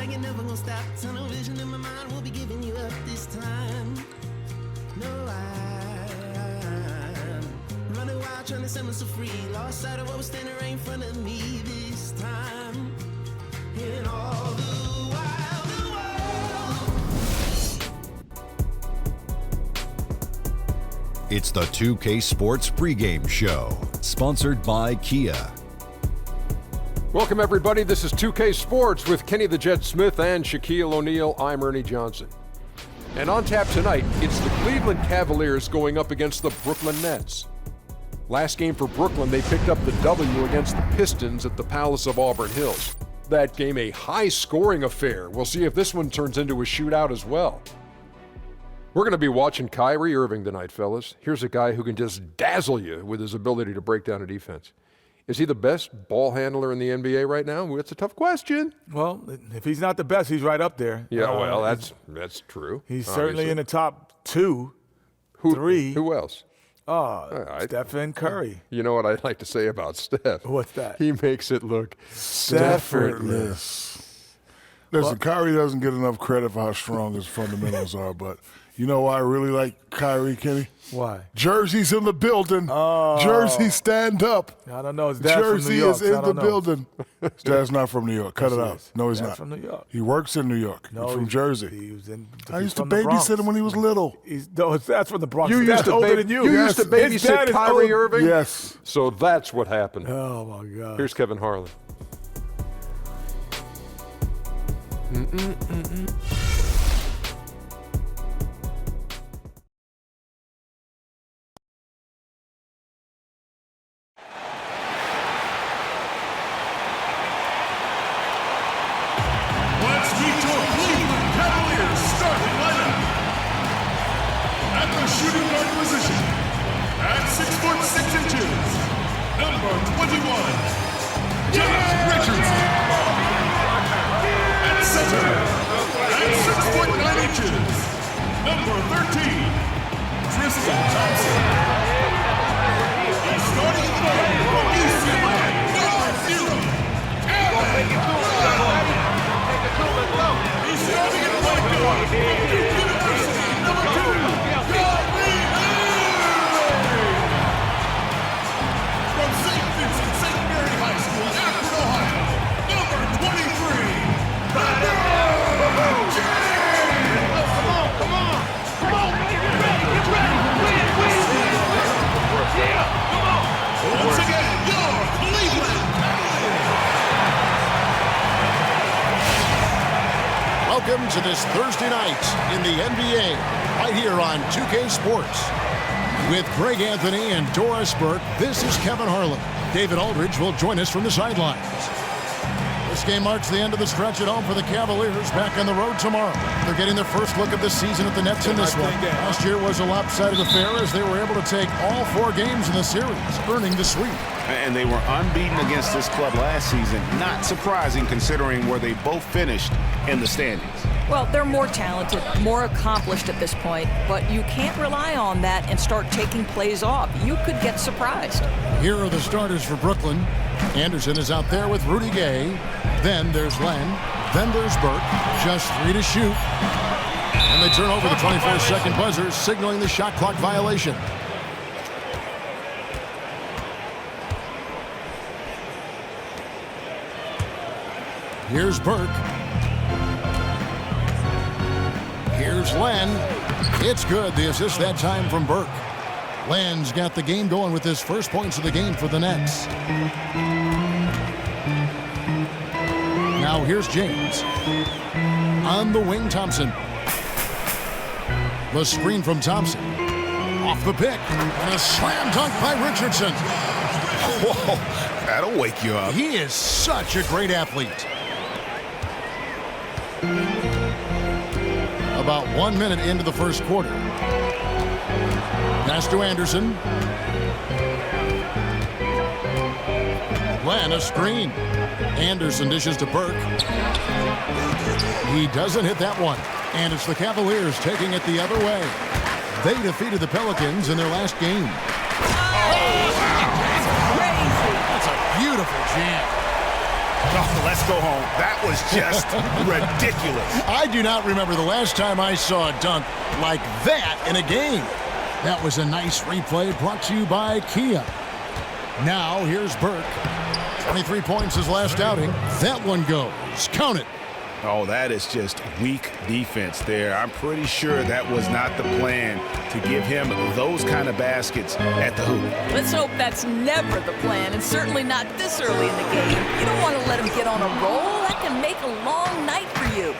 like you're never gonna stop. Tunnel vision in my mind, won't be giving you up this time. No, I'm running wild, trying to set myself free. Lost sight of what was standing right in front of me this time. In all the wild world. It's the 2K Sports pregame show, sponsored by Kia. Welcome, everybody. This is 2K Sports with Kenny the Jet Smith and Shaquille O'Neal. I'm Ernie Johnson. And on tap tonight, it's the Cleveland Cavaliers going up against the Brooklyn Nets. Last game for Brooklyn, they picked up the W against the Pistons at the Palace of Auburn Hills. That game a high-scoring affair. We'll see if this one turns into a shootout as well. We're going to be watching Kyrie Irving tonight, fellas. Here's a guy who can just dazzle you with his ability to break down a defense. Is he the best ball handler in the NBA right now? Well, it's a tough question. Well, if he's not the best, he's right up there. Yeah, well, that's true. He's certainly in the top 2, 3. Who else? Stephen Curry. You know what I'd like to say about Steph? What's that? He makes it look effortless. Listen, Kyrie doesn't get enough credit for how strong his fundamentals are, but you know why I really like Kyrie, Kenny? Why? Jersey's in the building. Jersey, stand up. I don't know. His dad's Jersey from New York, is in the building. His dad's not from New York. Cut it out. No, he's not. From New York. He works in New York. No, he's from Jersey. I used to from the Bronx. babysit him when he was little. That's from the Bronx. You used to older than you. You used to His dad babysit is Kyrie old. Irving? Yes. So that's what happened. Oh, my God. Here's Kevin Harlan. Let's meet your Cleveland Cavaliers starting lineup. At the shooting guard position, at 6'6", number 21, Josh Richardson. At center, at 6'9", number 13, Tristan Thompson. He's starting at the line from UCLA, number 0, He's starting at point guard from Duke University, number 2, Kyrie Irving. From St. Vincent St. Mary High School, Akron, Ohio, number 23, LeBron James. Come on. Get ready. Once again, your Cleveland Welcome to this Thursday night in the NBA, right here on 2K Sports. With Greg Anthony and Doris Burke, this is Kevin Harlan. David Aldridge will join us from the sidelines. This game marks the end of the stretch at home for the Cavaliers, back on the road tomorrow. They're getting their first look of the season at the Nets in this one. Last year was a lopsided affair as they were able to take all 4 games in the series, earning the sweep. And they were unbeaten against this club last season. Not surprising considering where they both finished in the standings. Well, they're more talented, more accomplished at this point, but you can't rely on that and start taking plays off. You could get surprised. Here are the starters for Brooklyn. Anderson is out there with Rudy Gay. Then there's Len. Then there's Burke. Just 3 to shoot. And they turn over the 24-second buzzer, signaling the shot clock violation. Here's Burke. Here's Len. It's good. The assist that time from Burke. Len's got the game going with his first points of the game for the Nets. Now here's James. On the wing, Thompson. The screen from Thompson. Off the pick. And a slam dunk by Richardson. Whoa, that'll wake you up. He is such a great athlete. About 1 minute into the first quarter. Pass to Anderson. Len, a screen. Anderson dishes to Burke. He doesn't hit that one. And it's the Cavaliers taking it the other way. They defeated the Pelicans in their last game. Oh, wow. That's crazy. That's a beautiful jam. Oh, let's go home. That was just ridiculous. I do not remember the last time I saw a dunk like that in a game. That was a nice replay brought to you by Kia. Now, here's Burke. 23 points his last outing. That one goes. Count it. Oh, that is just weak defense there. I'm pretty sure that was not the plan to give him those kind of baskets at the hoop. Let's hope that's never the plan, and certainly not this early in the game. You don't want to let him get on a roll. That can make a long night for you.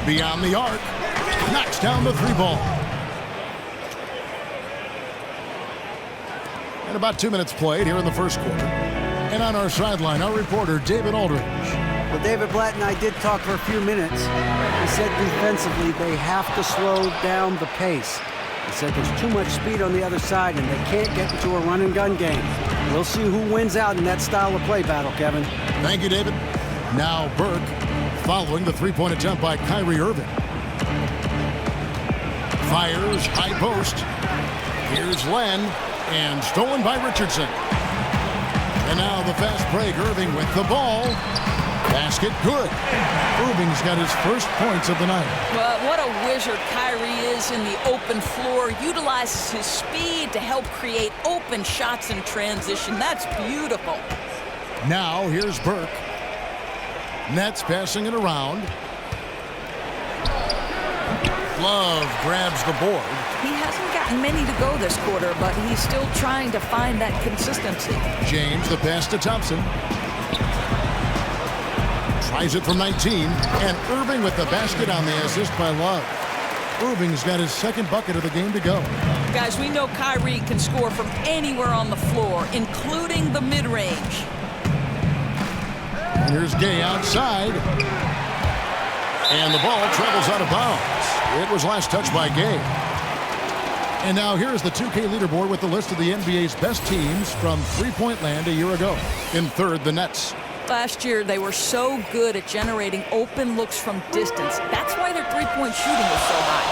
Beyond the arc. Knocks down the 3-ball. And about 2 minutes played here in the first quarter. And on our sideline, our reporter, David Aldridge. Well, David Blatt and I did talk for a few minutes. He said defensively they have to slow down the pace. He said there's too much speed on the other side and they can't get into a run-and-gun game. We'll see who wins out in that style of play battle, Kevin. Thank you, David. Now Burke following the three-point attempt by Kyrie Irving. Fires, high post. Here's Len, and stolen by Richardson. And now the fast break, Irving with the ball. Basket good. Irving's got his first points of the night. Well, what a wizard Kyrie is in the open floor. Utilizes his speed to help create open shots in transition. That's beautiful. Now here's Burke. Nets passing it around. Love grabs the board. He hasn't gotten many to go this quarter, but he's still trying to find that consistency. James, the pass to Thompson. Tries it from 19, and Irving with the basket on the assist by Love. Irving's got his second bucket of the game to go. Guys, we know Kyrie can score from anywhere on the floor, including the mid-range. Here's Gay outside. And the ball travels out of bounds. It was last touched by Gay. And now here's the 2K leaderboard with the list of the NBA's best teams from three-point land a year ago. In third, the Nets. Last year, they were so good at generating open looks from distance. That's why their three-point shooting was so high.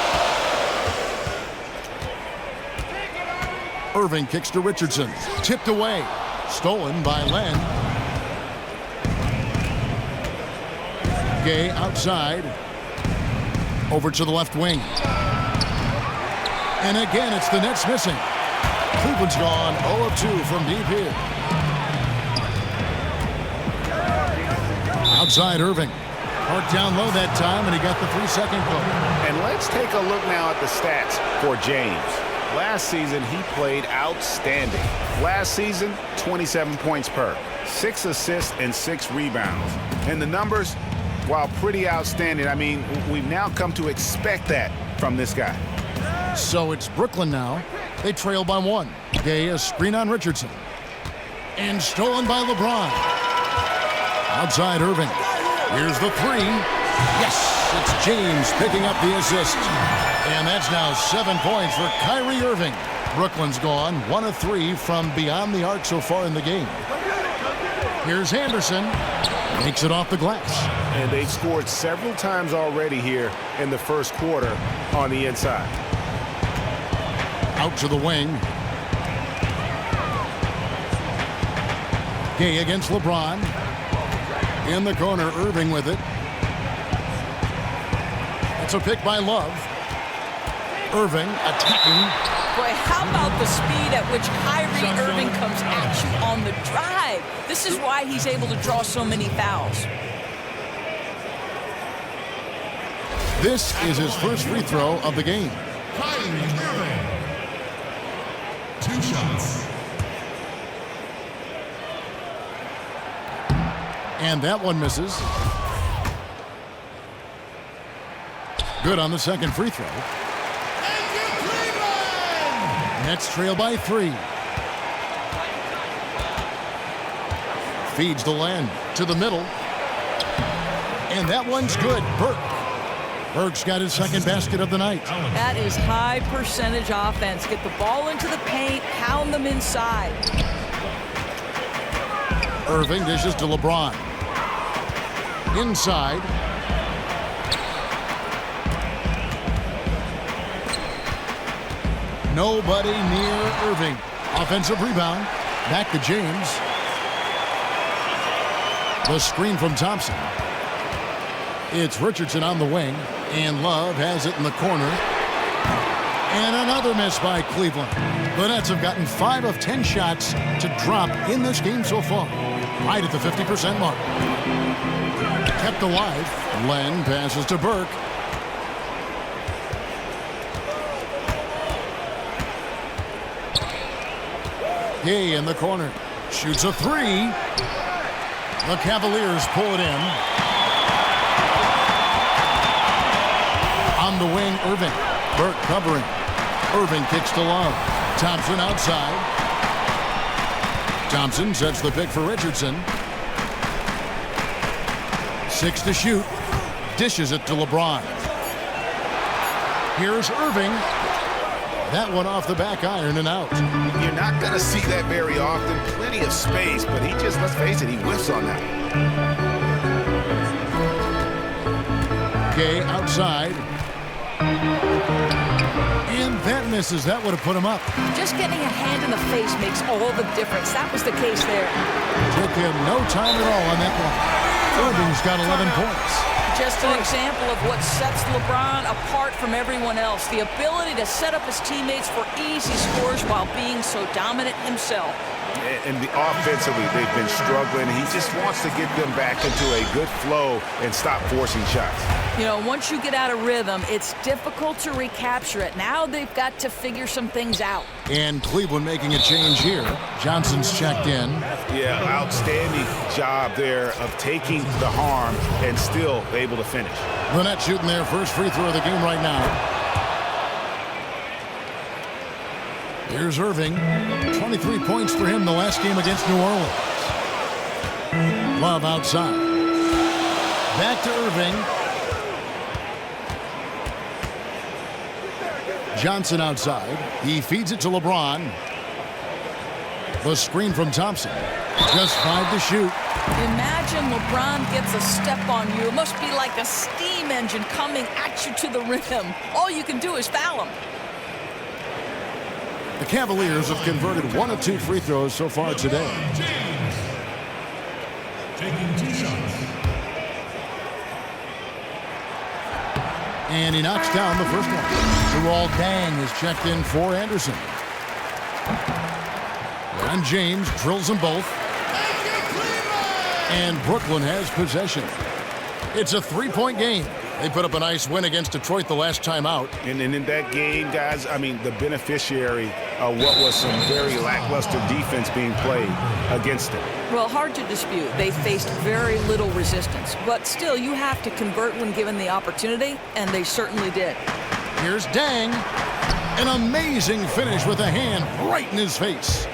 Irving kicks to Richardson. Tipped away. Stolen by Len. Gay outside. Over to the left wing. And again, it's the Nets missing. Cleveland's gone 0 of 2 from deep here. Outside Irving. Parked down low that time, and he got the 3-second goal. And let's take a look now at the stats for James. Last season, he played outstanding. Last season, 27 points per, 6 assists and 6 rebounds. And the numbers, while pretty outstanding, I mean, we've now come to expect that from this guy. So it's Brooklyn now. They trail by 1. Gay, a screen on Richardson. And stolen by LeBron. Outside Irving. Here's the 3. Yes, it's James picking up the assist. And that's now 7 points for Kyrie Irving. Brooklyn's gone 1 of 3 from beyond the arc so far in the game. Here's Henderson. Makes it off the glass. And they've scored several times already here in the first quarter on the inside. Out to the wing. Gay against LeBron. In the corner, Irving with it. It's a pick by Love. Irving attacking. Boy, how about the speed at which Kyrie Irving comes at you on the drive? This is why he's able to draw so many fouls. This is his first free throw of the game. Kyrie Irving. 2 shots. And that one misses. Good on the second free throw. Nets trail by 3. Feeds the Len to the middle. And that one's good. Burke. Burke's got his second basket of the night. That is high percentage offense. Get the ball into the paint, pound them inside. Irving dishes to LeBron. Inside. Nobody near Irving. Offensive rebound. Back to James. The screen from Thompson. It's Richardson on the wing, and Love has it in the corner. And another miss by Cleveland. The Nets have gotten 5 of 10 shots to drop in this game so far, right at the 50% mark. Kept alive. Len passes to Burke. Gay in the corner. Shoots a 3. The Cavaliers pull it in. On the wing, Irving. Burke covering. Irving kicks to Love. Thompson outside. Thompson sets the pick for Richardson. 6 to shoot. Dishes it to LeBron. Here's Irving. That one off the back iron and out. You're not going to see that very often. Plenty of space, but he just, let's face it, he whiffs on that. Gay outside. And that misses. That would have put him up. Just getting a hand in the face makes all the difference. That was the case there. Took him no time at all on that one. Irving's got 11 points. Just an example of what sets LeBron apart from everyone else. The ability to set up his teammates for easy scores while being so dominant himself. And offensively, they've been struggling. He just wants to get them back into a good flow and stop forcing shots. You know, once you get out of rhythm, it's difficult to recapture it. Now they've got to figure some things out. And Cleveland making a change here. Johnson's checked in. Yeah, outstanding job there of taking the harm and still able to finish. The Nets shooting their first free throw of the game right now. Here's Irving. 23 points for him the last game against New Orleans. Love outside. Back to Irving. Johnson outside. He feeds it to LeBron. The screen from Thompson. Just 5 to shoot. Imagine LeBron gets a step on you. It must be like a steam engine coming at you to the rim. All you can do is foul him. The Cavaliers have converted 1 of 2 free throws so far today. Taking 2 shots. And he knocks down the first one. Luol Deng is checked in for Anderson. And James drills them both. And Brooklyn has possession. It's a 3-point game. They put up a nice win against Detroit the last time out. And in that game, guys, I mean, the beneficiary of what was some very lackluster defense being played against them. Well, hard to dispute. They faced very little resistance. But still, you have to convert when given the opportunity, and they certainly did. Here's Deng. An amazing finish with a hand right in his face.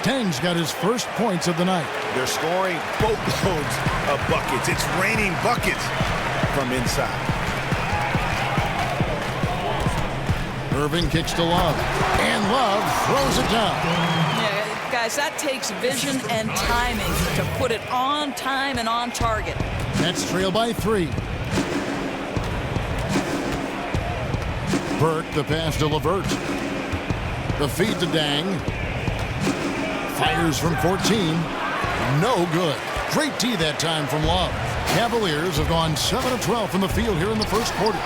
Deng's got his first points of the night. They're scoring boatloads of buckets. It's raining buckets from inside. Irving kicks to Love. And Love throws it down. Yeah, guys, that takes vision and timing to put it on time and on target. Nets trail by 3. Burke, the pass to LeVert. The feed to Deng. Fires from 14. No good. Great tee that time from Love. Cavaliers have gone 7 of 12 from the field here in the first quarter.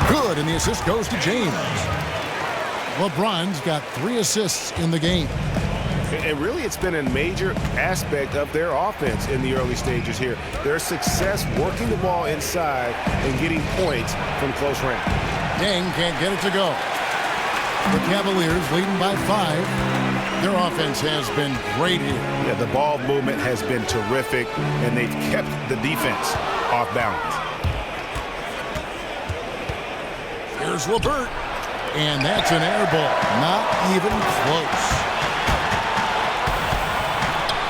Good, and the assist goes to James. LeBron's got 3 assists in the game. And really, it's been a major aspect of their offense in the early stages here. Their success working the ball inside and getting points from close range. Deng can't get it to go. The Cavaliers leading by 5. Their offense has been great here. Yeah, the ball movement has been terrific, and they've kept the defense off balance. Here's LeVert, and that's an air ball. Not even close.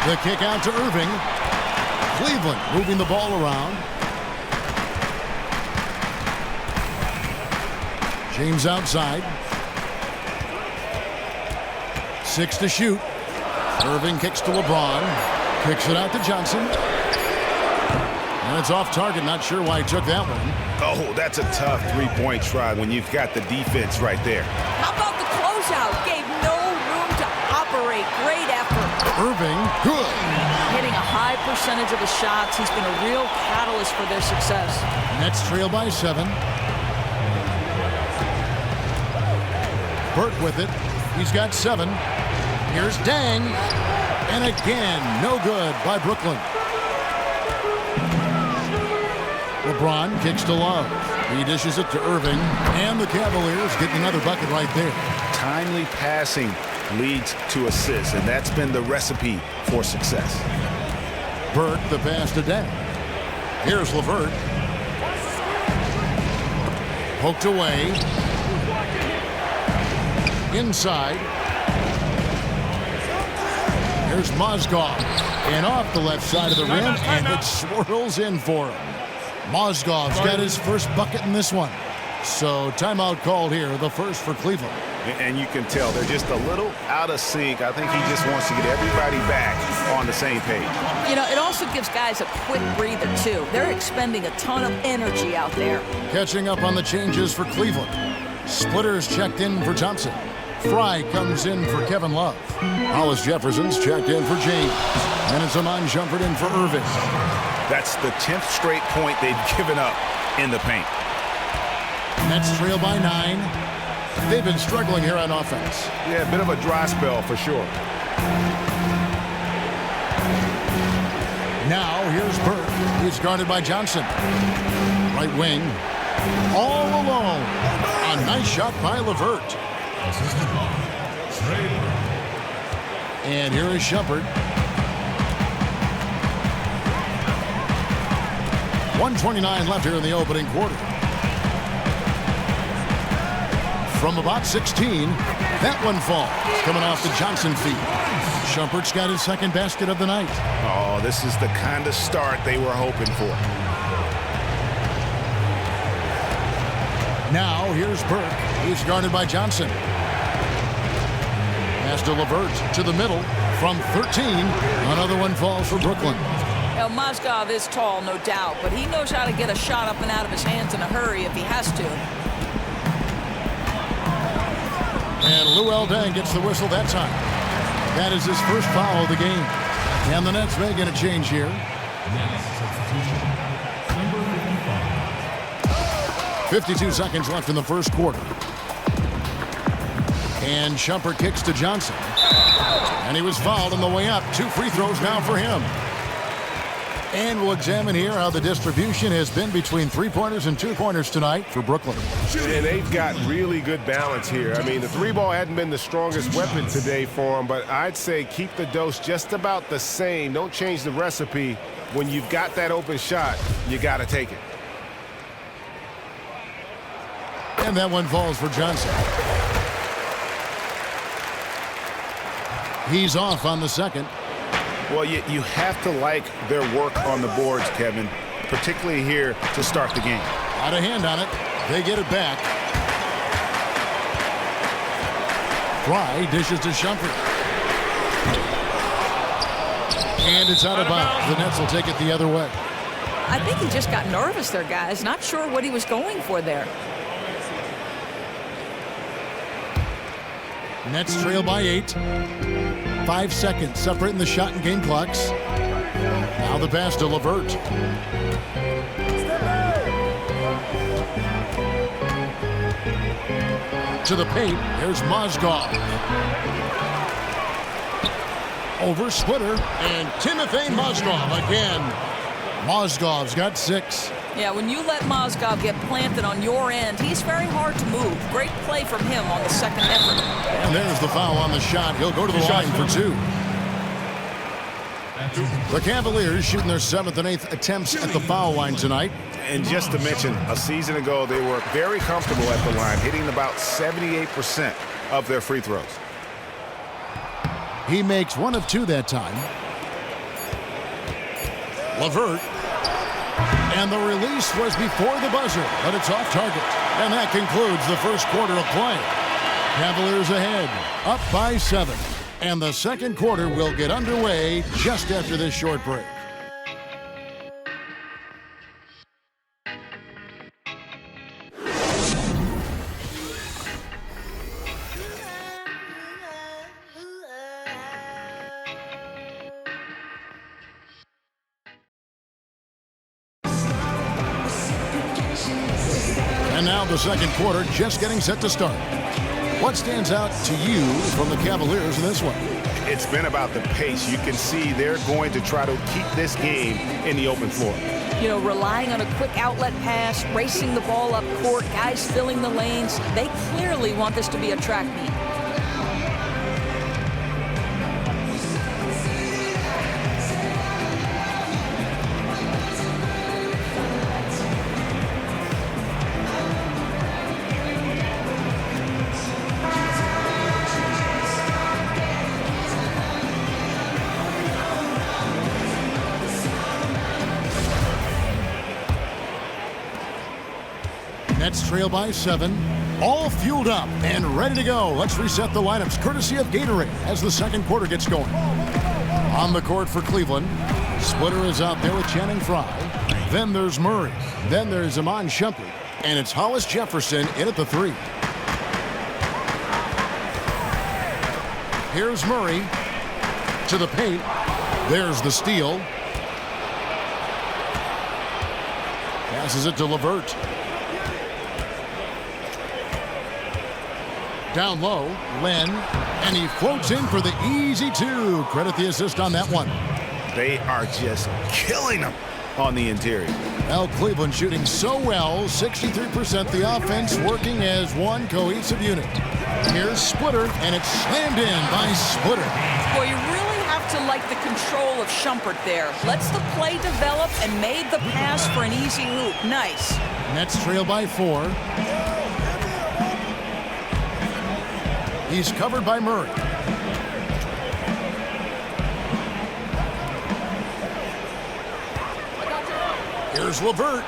The kick out to Irving. Cleveland moving the ball around. James outside. 6 to shoot. Irving kicks to LeBron. Kicks it out to Johnson. And it's off target. Not sure why he took that one. Oh, that's a tough 3-point try when you've got the defense right there. How about the closeout? Gave no room to operate. Great effort. Irving, good. Hitting a high percentage of his shots. He's been a real catalyst for their success. Nets trail by 7. Burke with it. He's got 7. Here's Dang. And again, no good by Brooklyn. LeBron kicks to Love. He dishes it to Irving. And the Cavaliers get another bucket right there. Timely passing leads to assists, and that's been the recipe for success. Burke the pass to Dang. Here's LeVert. Poked away. Inside. Here's Mozgov. And off the left side of the rim, and it swirls in for him. Mozgov's got his first bucket in this one. So timeout called here, the first for Cleveland. And you can tell they're just a little out of sync. I think he just wants to get everybody back on the same page. You know, it also gives guys a quick breather, too. They're expending a ton of energy out there. Catching up on the changes for Cleveland. Splitters checked in for Thompson. Fry comes in for Kevin Love. Hollis Jefferson's checked in for James. And it's Iman Shumpert in for Irving. That's the 10th straight point they've given up in the paint. Nets trail by 9. They've been struggling here on offense. Yeah, a bit of a dry spell for sure. Now here's Burke. He's guarded by Johnson. Right wing. All alone. A nice shot by LeVert. And here is Shumpert. 1:29 left here in the opening quarter. From about 16, that one falls, coming off the Johnson feed. Shumpert's got his second basket of the night. Oh, this is the kind of start they were hoping for. Now here's Burke. He's guarded by Johnson. Pass to LeVert to the middle from 13. Another one falls for Brooklyn. Now, Mozgov is tall, no doubt, but he knows how to get a shot up and out of his hands in a hurry if he has to. And Luol Deng gets the whistle that time. That is his first foul of the game. And the Nets may get a change here. 52 seconds left in the first quarter. And Shumpert kicks to Johnson. And he was fouled on the way up. 2 free throws now for him. And we'll examine here how the distribution has been between 3-pointers and 2-pointers tonight for Brooklyn. And they've got really good balance here. I mean, the 3-ball hadn't been the strongest weapon today for them, but I'd say keep the dose just about the same. Don't change the recipe. When you've got that open shot, you got to take it. And that one falls for Johnson. He's off on the second. Well, you have to like their work on the boards, Kevin, particularly here to start the game. Out of hand on it. They get it back. Fry dishes to Shumpert. And it's out of bounds. The Nets will take it the other way. I think he just got nervous there, guys. Not sure what he was going for there. Nets trail by 8. 5 seconds separating the shot and game clocks. Now the pass to LeVert. To the paint. Here's Mozgov. Over Splitter. And Timothy Mozgov again. Mozgov's got 6. Yeah, when you let Mozgov get planted on your end, he's very hard to move. Great play from him on the second effort. And there's the foul on the shot. He'll go to the line for 2. The Cavaliers shooting their 7th and 8th attempts at the foul line tonight. And just to mention, a season ago, they were very comfortable at the line, hitting about 78% of their free throws. He makes 1 of 2 that time. LeVert. And the release was before the buzzer, but it's off target. And that concludes the first quarter of play. Cavaliers ahead, up by 7. And the second quarter will get underway just after this short break. And now the second quarter just getting set to start. What stands out to you from the Cavaliers in this one? It's been about the pace. You can see they're going to try to keep this game in the open floor. You know, relying on a quick outlet pass, racing the ball up court, guys filling the lanes. They clearly want this to be a track meet. Nets trail by 7. All fueled up and ready to go. Let's reset the lineups courtesy of Gatorade as the second quarter gets going. On the court for Cleveland, Splitter is out there with Channing Frye. Then there's Murray. Then there's Iman Shumpert. And it's Hollis Jefferson in at the 3. Here's Murray to the paint. There's the steal. Passes it to LeVert. Down low, Len, and he floats in for the easy 2. Credit the assist on that one. They are just killing them on the interior. Well, Cleveland shooting so well, 63%. The offense working as one cohesive unit. Here's Splitter, and it's slammed in by Splitter. Boy, you really have to like the control of Shumpert there. Lets the play develop and made the pass for an easy hoop. Nice. Nets trail by 4. He's covered by Murray. Here's LeVert.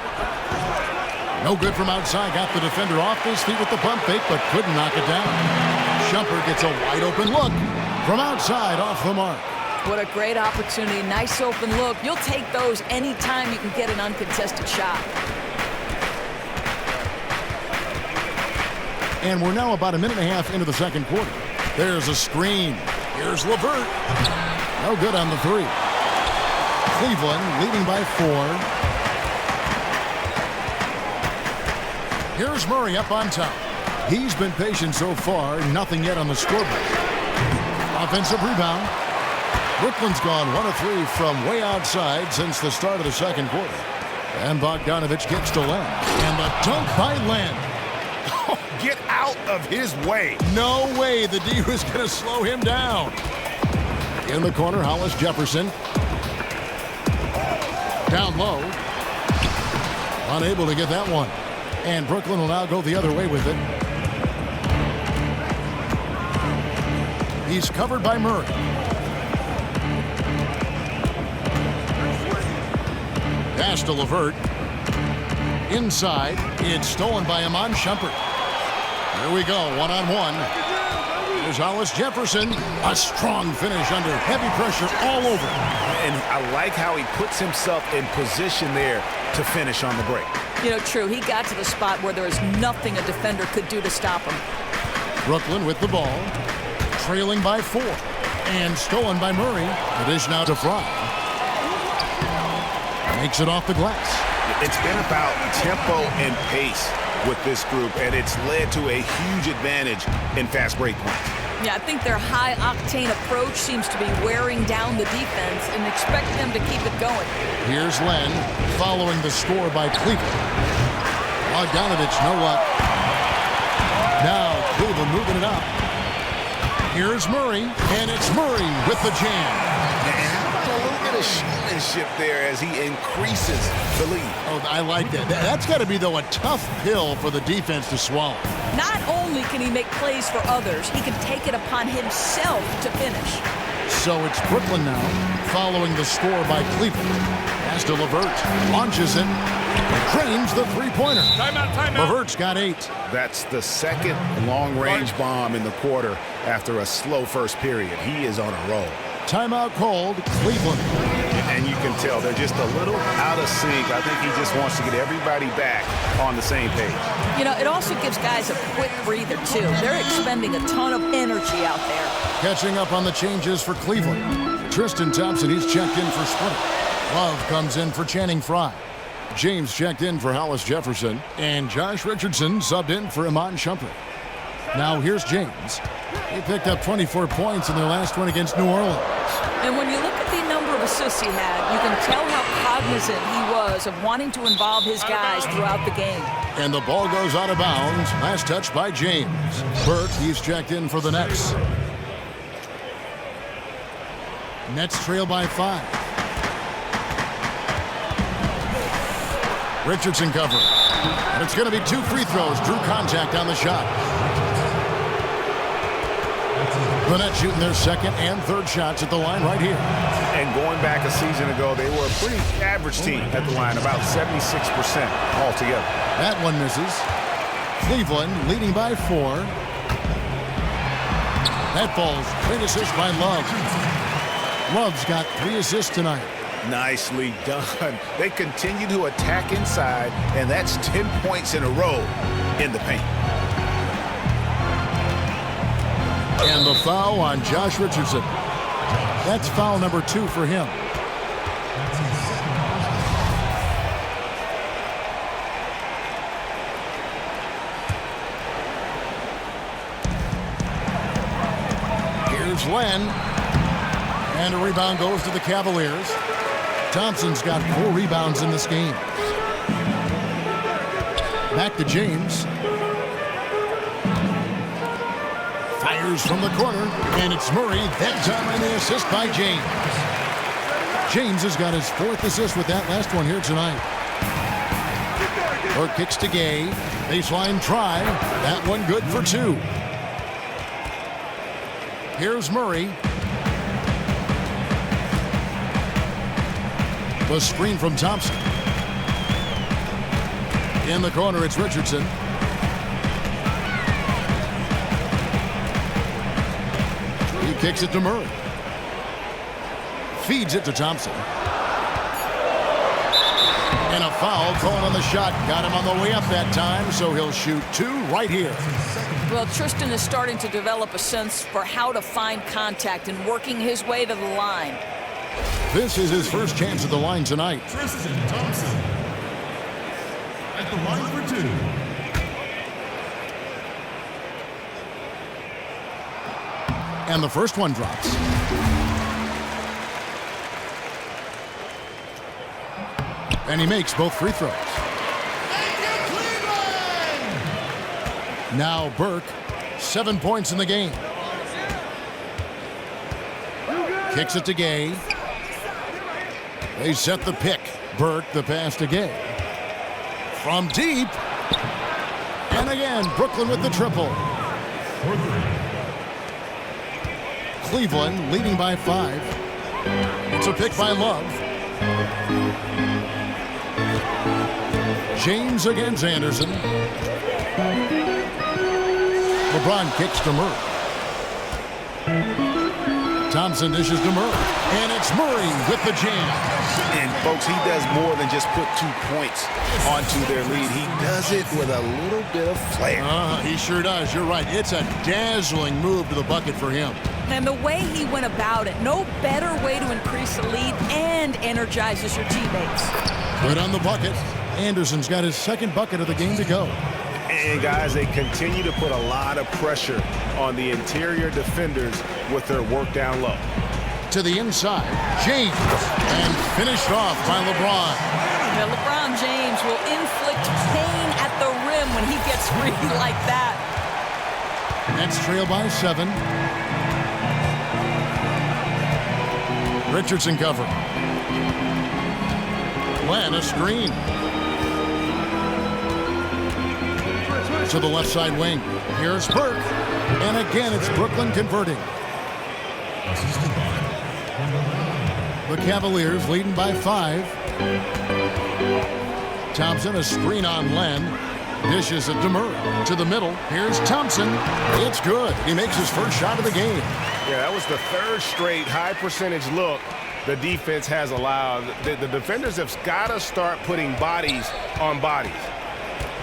No good from outside. Got the defender off his feet with the pump fake, but couldn't knock it down. Shumpert gets a wide open look from outside off the mark. What a great opportunity. Nice open look. You'll take those anytime you can get an uncontested shot. And we're now about a minute and a half into the second quarter. There's a screen. Here's LeVert. No good on the 3. Cleveland leading by 4. Here's Murray up on top. He's been patient so far. Nothing yet on the scoreboard. Offensive rebound. Brooklyn's gone 1 of 3 from way outside since the start of the second quarter. And Bogdanović kicks to Len. And the dunk by Len. Get out of his way. No way the D was going to slow him down. In the corner, Hollis Jefferson. Down low. Unable to get that one. And Brooklyn will now go the other way with it. He's covered by Murray. Pass to LeVert. Inside, it's stolen by Iman Shumpert. Here we go, one-on-one. Here's Hollis Jefferson. A strong finish under heavy pressure all over. And I like how he puts himself in position there to finish on the break. You know, true. He got to the spot where there was nothing a defender could do to stop him. Brooklyn with the ball. Trailing by 4. And stolen by Murray. The dish now to Frye. Makes it off the glass. It's been about tempo and pace with this group, and it's led to a huge advantage in fast break points. Yeah, I think their high-octane approach seems to be wearing down the defense and expect them to keep it going. Here's Len following the score by Cleveland. Bogdanović, no luck. Now Cleveland moving it up. Here's Murray, and it's Murray with the jam. A little bit of showmanship there as he increases the lead. Oh, I like that. That's got to be, though, a tough pill for the defense to swallow. Not only can he make plays for others, he can take it upon himself to finish. So it's Brooklyn now, following the score by Cleveland. Pass to LeVert, launches it, and cranes the three-pointer. Timeout. LeVert's got 8. That's the second long-range bomb in the quarter after a slow first period. He is on a roll. Timeout called, Cleveland. And you can tell they're just a little out of sync. I think he just wants to get everybody back on the same page. You know, it also gives guys a quick breather, too. They're expending a ton of energy out there. Catching up on the changes for Cleveland. Tristan Thompson, he's checked in for Splitter. Love comes in for Channing Frye. James checked in for Hollis Jefferson, and Josh Richardson subbed in for Iman Shumpert. Now here's James. He picked up 24 points in their last one against New Orleans. And when you look at the number of assists he had, you can tell how cognizant he was of wanting to involve his guys throughout the game. And the ball goes out of bounds. Last touch by James. Burke, he's checked in for the Nets. Nets trail by 5. Richardson cover. And it's going to be 2 free throws. Drew contact on the shot. The Nets shooting their second and third shots at the line right here. And going back a season ago, they were a pretty average team at the line, about 76% altogether. That one misses. Cleveland leading by 4. That falls. Great assist by Love. Love's got 3 assists tonight. Nicely done. They continue to attack inside, and that's 10 points in a row in the paint. And the foul on Josh Richardson. That's foul number 2 for him. Here's Len. And a rebound goes to the Cavaliers. Thompson's got 4 rebounds in this game. Back to James. Fires from the corner, and it's Murray. That time on the assist by James. James has got his 4th assist with that last one here tonight. Burke kicks to Gay. Baseline try. That one good for 2. Here's Murray. The screen from Thompson. In the corner, it's Richardson. He kicks it to Murray. Feeds it to Thompson. And a foul called on the shot. Got him on the way up that time, so he'll shoot 2 right here. Well, Tristan is starting to develop a sense for how to find contact and working his way to the line. This is his first chance at the line tonight. Tristan Thompson at the line for 2. And the first one drops. And he makes both free throws. Now Burke, 7 points in the game. Kicks it to Gay. They set the pick. Burke, the pass to Gay. From deep. And again, Brooklyn with the triple. Cleveland leading by 5. It's a pick by Love. James against Anderson. LeBron kicks to Murray. Thompson dishes to Murray. And it's Murray with the jam. And, folks, he does more than just put 2 points onto their lead. He does it with a little bit of flair. He sure does. You're right. It's a dazzling move to the bucket for him. And the way he went about it, no better way to increase the lead and energizes your teammates. Right on the bucket. Anderson's got his 2nd bucket of the game to go. And, guys, they continue to put a lot of pressure on the interior defenders with their work down low. To the inside, James, and finished off by LeBron. Now, LeBron James will inflict pain at the rim when he gets free like that. Nets trail by 7. Richardson cover. Len, a screen. To the left side wing. Here's Burke. And again, it's Brooklyn converting. The Cavaliers leading by 5. Thompson, a screen on Len. Dishes it to Murray. To the middle. Here's Thompson. It's good. He makes his first shot of the game. Yeah, that was the 3rd straight high percentage look the defense has allowed. The defenders have got to start putting bodies on bodies.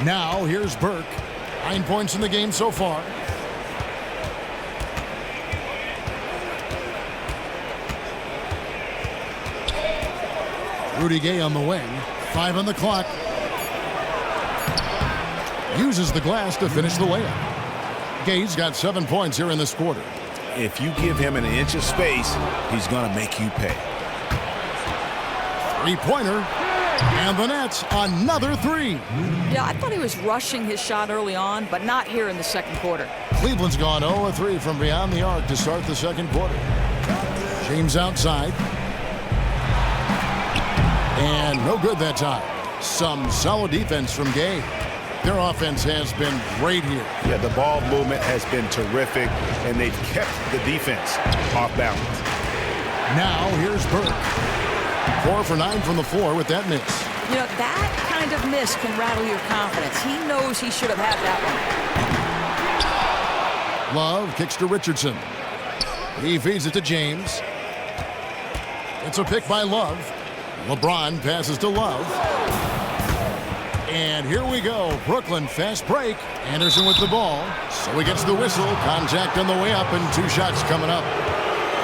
Now, here's Burke. 9 points in the game so far. Rudy Gay on the wing. 5 on the clock. Uses the glass to finish the layup. Gay's got 7 points here in this quarter. If you give him an inch of space, he's going to make you pay. 3-pointer. And the Nets, another 3. Yeah, I thought he was rushing his shot early on, but not here in the second quarter. Cleveland's gone 0-3 from beyond the arc to start the second quarter. James outside. And no good that time. Some solid defense from Gay. Their offense has been great here. Yeah, the ball movement has been terrific, and they've kept the defense off balance. Now here's Burke. 4 for 9 from the floor with that miss. You know, that kind of miss can rattle your confidence. He knows he should have had that one. Love kicks to Richardson. He feeds it to James. It's a pick by Love. LeBron passes to Love. And here we go. Brooklyn fast break. Anderson with the ball. So he gets the whistle. Contact on the way up and 2 shots coming up.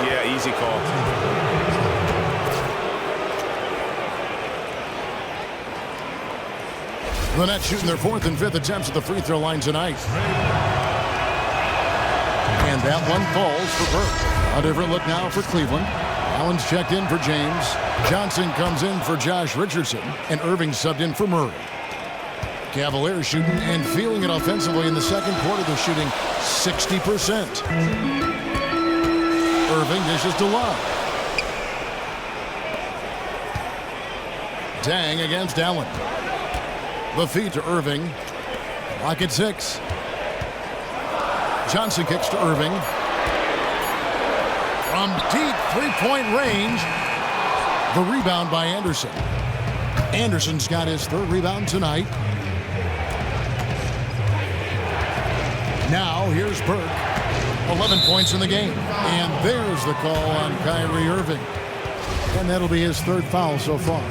Yeah, easy call. The Nets shooting their 4th and 5th attempts at the free throw line tonight. And that one falls for Burke. A different look now for Cleveland. Allen's checked in for James. Johnson comes in for Josh Richardson. And Irving subbed in for Murray. Cavaliers shooting and feeling it offensively in the second quarter. They're shooting 60%. Irving dishes to Love. Dang against Allen. The feed to Irving. Lock at 6. Johnson kicks to Irving. From deep 3-point range. The rebound by Anderson. Anderson's got his 3rd rebound tonight. Now here's Burke. 11 points in the game. And there's the call on Kyrie Irving. And that'll be his 3rd foul so far.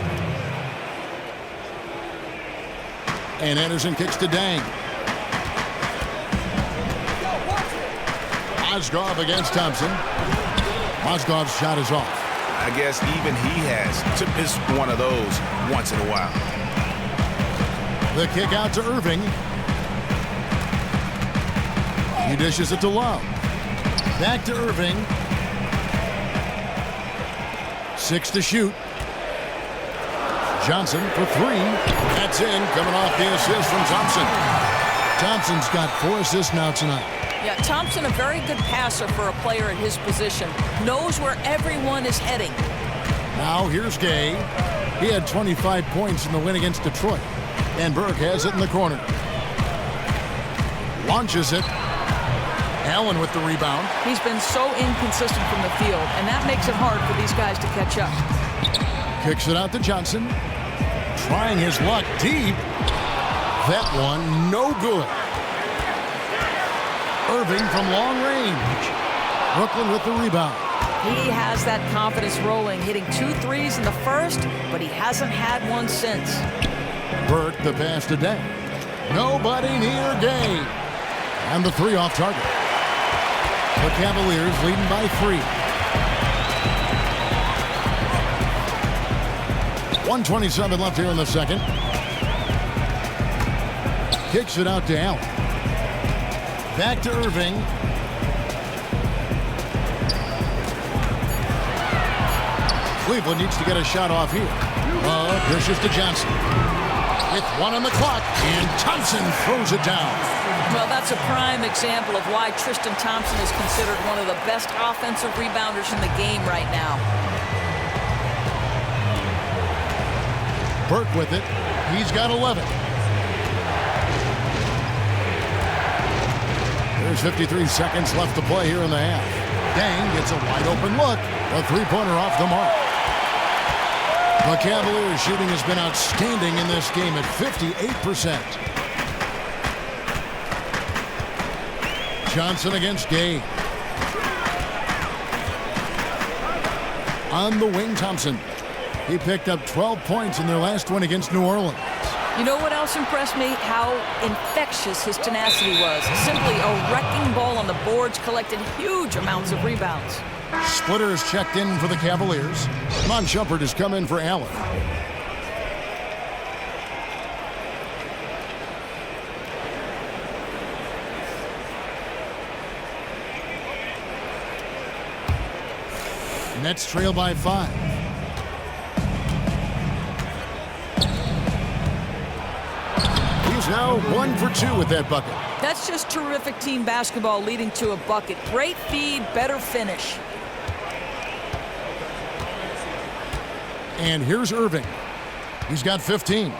And Anderson kicks to Dang. Mozgov against Thompson. Mozgov's shot is off. I guess even he has to miss one of those once in a while. The kick out to Irving. He dishes it to Love. Back to Irving. 6 to shoot. Johnson for 3. That's in, coming off the assist from Thompson. Thompson's got 4 assists now tonight. Yeah, Thompson, a very good passer for a player at his position. Knows where everyone is heading. Now here's Gay. He had 25 points in the win against Detroit. And Burke has it in the corner. Launches it. Allen with the rebound. He's been so inconsistent from the field, and that makes it hard for these guys to catch up. Kicks it out to Johnson. Trying his luck deep. That one no good. Irving from long range. Brooklyn with the rebound. He has that confidence rolling, hitting 2 threes in the first, but he hasn't had one since. Burke the pass to Day. Nobody near Gay. And the 3 off target. The Cavaliers leading by 3. 1:27 left here in the second. Kicks it out to Allen. Back to Irving. Cleveland needs to get a shot off here. Dishes to Johnson. With 1 on the clock, and Thompson throws it down. Well, that's a prime example of why Tristan Thompson is considered one of the best offensive rebounders in the game right now. Burke with it. He's got 11. There's 53 seconds left to play here in the half. Dang gets a wide open look. A 3-pointer off the mark. The Cavaliers shooting has been outstanding in this game at 58%. Johnson against Gay. On the wing, Thompson. He picked up 12 points in their last win against New Orleans. You know what else impressed me? How infectious his tenacity was. Simply a wrecking ball on the boards, collected huge amounts of rebounds. Splitter is checked in for the Cavaliers. Mon Shumpert has come in for Allen. Nets trail by 5. He's now 1 for 2 with that bucket. That's just terrific team basketball leading to a bucket. Great feed, better finish. And here's Irving. He's got 15.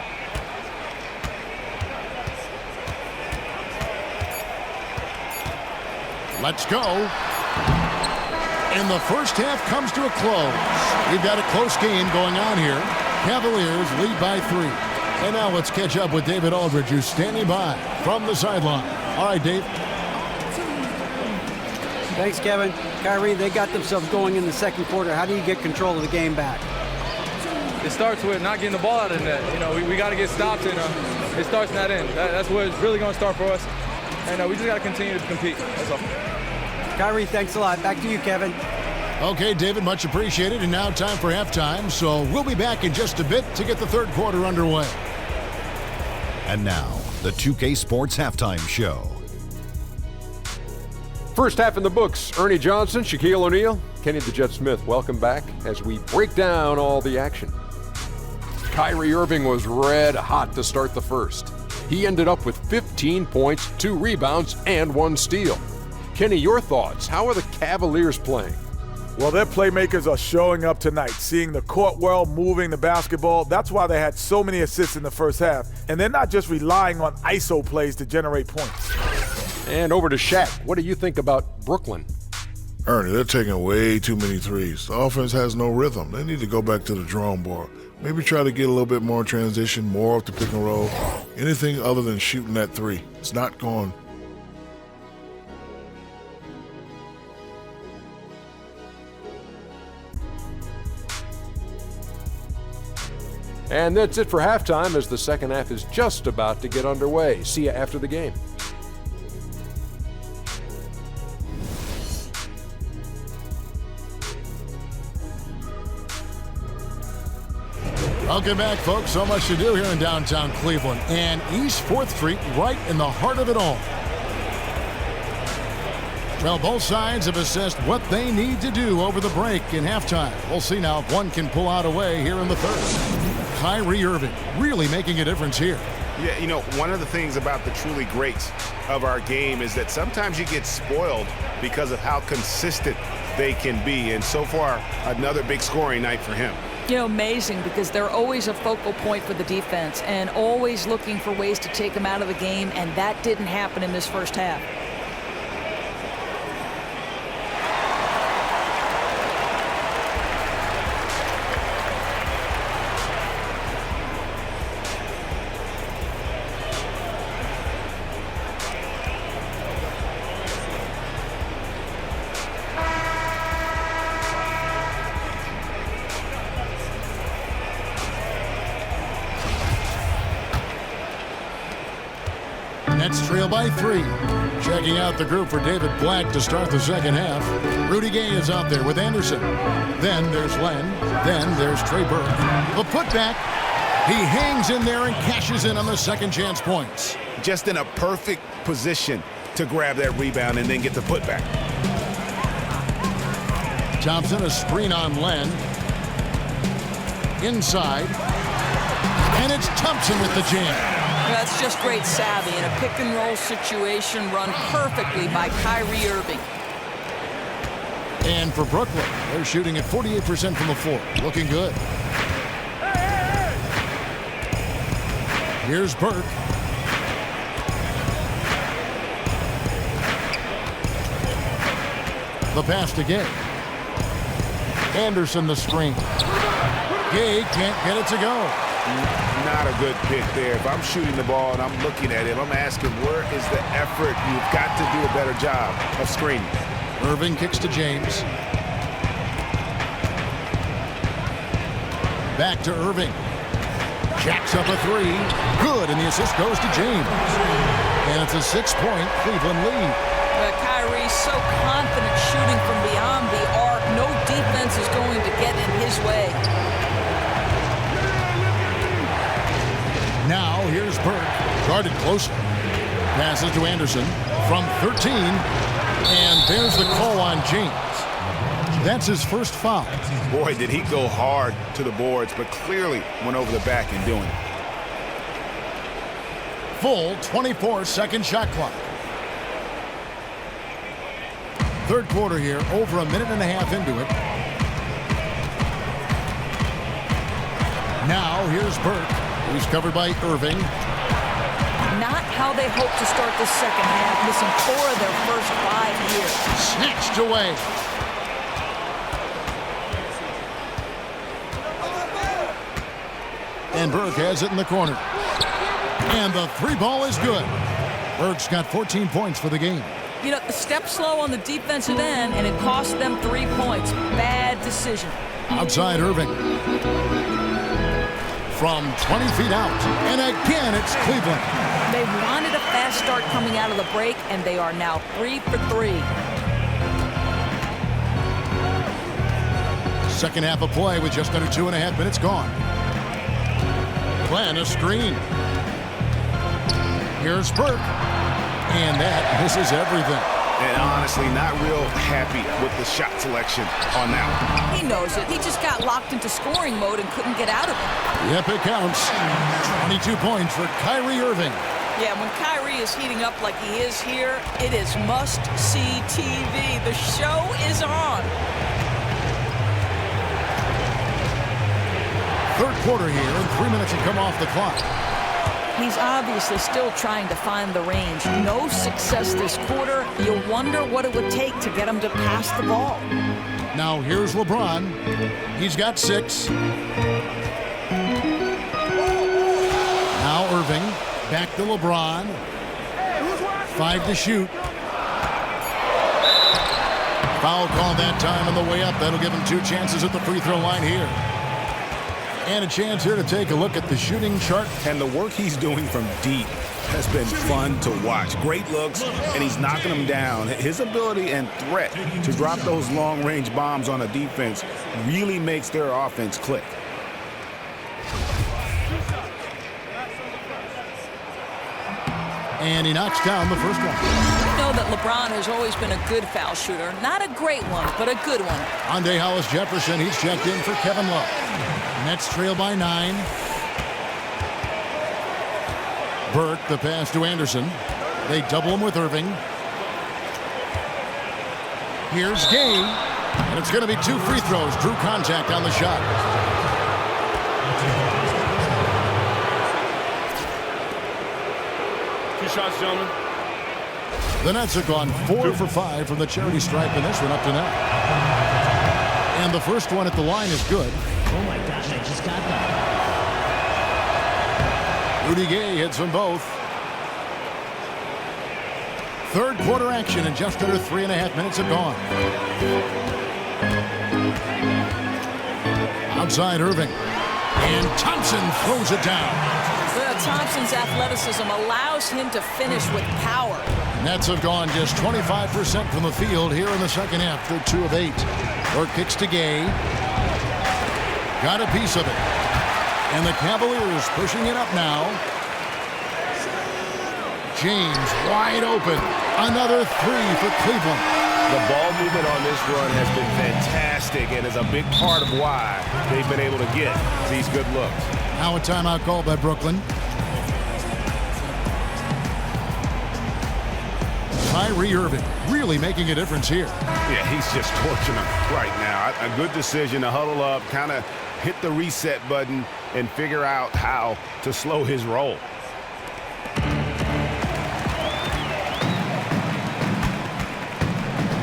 Let's go. And the first half comes to a close. We've got a close game going on here. Cavaliers lead by 3. And now let's catch up with David Aldridge, who's standing by from the sideline. All right, Dave. Thanks, Kevin. Kyrie, they got themselves going in the second quarter. How do you get control of the game back? It starts with not getting the ball out of the net. You know, we got to get stops, and it starts in that end. That's where it's really going to start for us. And we just got to continue to compete. That's all. Kyrie, thanks a lot. Back to you, Kevin. Okay, David, much appreciated. And now time for halftime. So we'll be back in just a bit to get the third quarter underway. And now, the 2K Sports Halftime Show. First half in the books. Ernie Johnson, Shaquille O'Neal, Kenny the Jet Smith. Welcome back as we break down all the action. Kyrie Irving was red hot to start the first. He ended up with 15 points, 2 rebounds, and 1 steal. Kenny, your thoughts? How are the Cavaliers playing? Well, their playmakers are showing up tonight, seeing the court well, moving the basketball. That's why they had so many assists in the first half. And they're not just relying on ISO plays to generate points. And over to Shaq. What do you think about Brooklyn? Ernie, they're taking way too many threes. The offense has no rhythm. They need to go back to the drawing board. Maybe try to get a little bit more transition, more off the pick and roll. Anything other than shooting that three. It's not going. And that's it for halftime as the second half is just about to get underway. See you after the game. Welcome back, folks. So much to do here in downtown Cleveland. And East 4th Street right in the heart of it all. Well, both sides have assessed what they need to do over the break in halftime. We'll see now if one can pull out a way here in the third. Kyrie Irving really making a difference here. Yeah, you know, one of the things about the truly greats of our game is that sometimes you get spoiled because of how consistent they can be. And so far, another big scoring night for him. You know, amazing because they're always a focal point for the defense and always looking for ways to take them out of the game, and that didn't happen in this first half. Nets trail by 3. Checking out the group for David Black to start the second half. Rudy Gay is out there with Anderson. Then there's Len. Then there's Trey Burke. The putback. He hangs in there and cashes in on the second chance points. Just in a perfect position to grab that rebound and then get the putback. Thompson, a screen on Len. Inside. And it's Thompson with the jam. That's just great savvy in a pick-and-roll situation run perfectly by Kyrie Irving. And for Brooklyn, they're shooting at 48% from the floor. Looking good. Here's Burke. The pass to Gay. Anderson the screen. Gay can't get it to go. Not a good pick there. If I'm shooting the ball and I'm looking at him, I'm asking, where is the effort? You've got to do a better job of screening. Irving kicks to James. Back to Irving. Jacks up a 3. Good, and the assist goes to James. And it's a 6-point Cleveland lead. Kyrie's so confident shooting from beyond the arc. No defense is going to get in his way. Now here's Burke, guarded closely. Passes to Anderson from 13. And there's the call on James. That's his first foul. Boy, did he go hard to the boards, but clearly went over the back in doing it. Full 24-second shot clock. Third quarter here, over a minute and a half into it. Now here's Burke. He's covered by Irving. Not how they hope to start the second half, missing 4 of their first 5 years. Snatched away. And Burke has it in the corner. And the 3 ball is good. Burke's got 14 points for the game. You know, step slow on the defensive end, and it cost them 3 points. Bad decision. Outside Irving. From 20 feet out. And again, it's Cleveland. They wanted a fast start coming out of the break, and they are now 3 for 3. Second half of play with just under 2.5 minutes gone. Plan a screen. Here's Burke. And that misses everything. And honestly, not real happy with the shot selection on that one. He knows it. He just got locked into scoring mode and couldn't get out of it. Yep, it counts. 22 points for Kyrie Irving. Yeah, when Kyrie is heating up like he is here, it is must-see TV. The show is on. Third quarter here, and 3 minutes have come off the clock. He's obviously still trying to find the range. No success this quarter. You'll wonder what it would take to get him to pass the ball. Now here's LeBron. He's got 6. Now Irving. Back to LeBron. 5 to shoot. Foul call that time on the way up. That'll give him 2 chances at the free throw line here. And a chance here to take a look at the shooting chart. And the work he's doing from deep has been fun to watch. Great looks, and he's knocking them down. His ability and threat to drop those long-range bombs on a defense really makes their offense click. And he knocks down the first one. You know that LeBron has always been a good foul shooter. Not a great one, but a good one. Andre Hollis Jefferson, he's checked in for Kevin Love. Nets trail by 9. Burke, the pass to Anderson. They double him with Irving. Here's Gay. And it's going to be 2 free throws. Drew contact on the shot. Shots, gentlemen. The Nets have gone 4 for 5 from the charity stripe in this one up to now. And the first one at the line is good. Oh my gosh, I just got that. Rudy Gay hits them both. Third quarter action and just under 3.5 minutes have gone. Outside Irving. And Thompson throws it down. Thompson's athleticism allows him to finish with power. Nets have gone just 25% from the field here in the second half. They're 2 of 8. Burke kicks to Gay. Got a piece of it. And the Cavaliers pushing it up now. James wide open. Another 3 for Cleveland. The ball movement on this run has been fantastic and is a big part of why they've been able to get these good looks. Now a timeout called by Brooklyn. Kyrie Irving really making a difference here. Yeah, he's just torching them right now. A good decision to huddle up, kind of hit the reset button, and figure out how to slow his roll.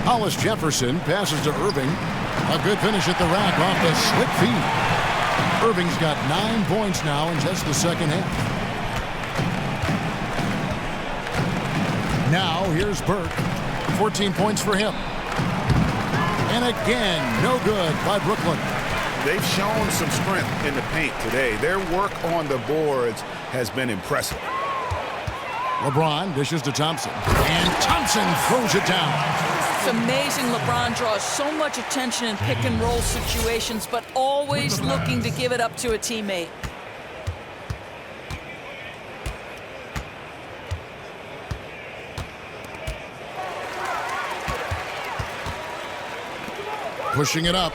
Hollis Jefferson passes to Irving. A good finish at the rack off the slick feed. Irving's got 9 points now in just the second half. Now here's Burke. 14 points for him. And again, no good by Brooklyn. They've shown some strength in the paint today. Their work on the boards has been impressive. LeBron dishes to Thompson. And Thompson throws it down. It's amazing LeBron draws so much attention in pick-and-roll situations, but always looking to give it up to a teammate. pushing it up.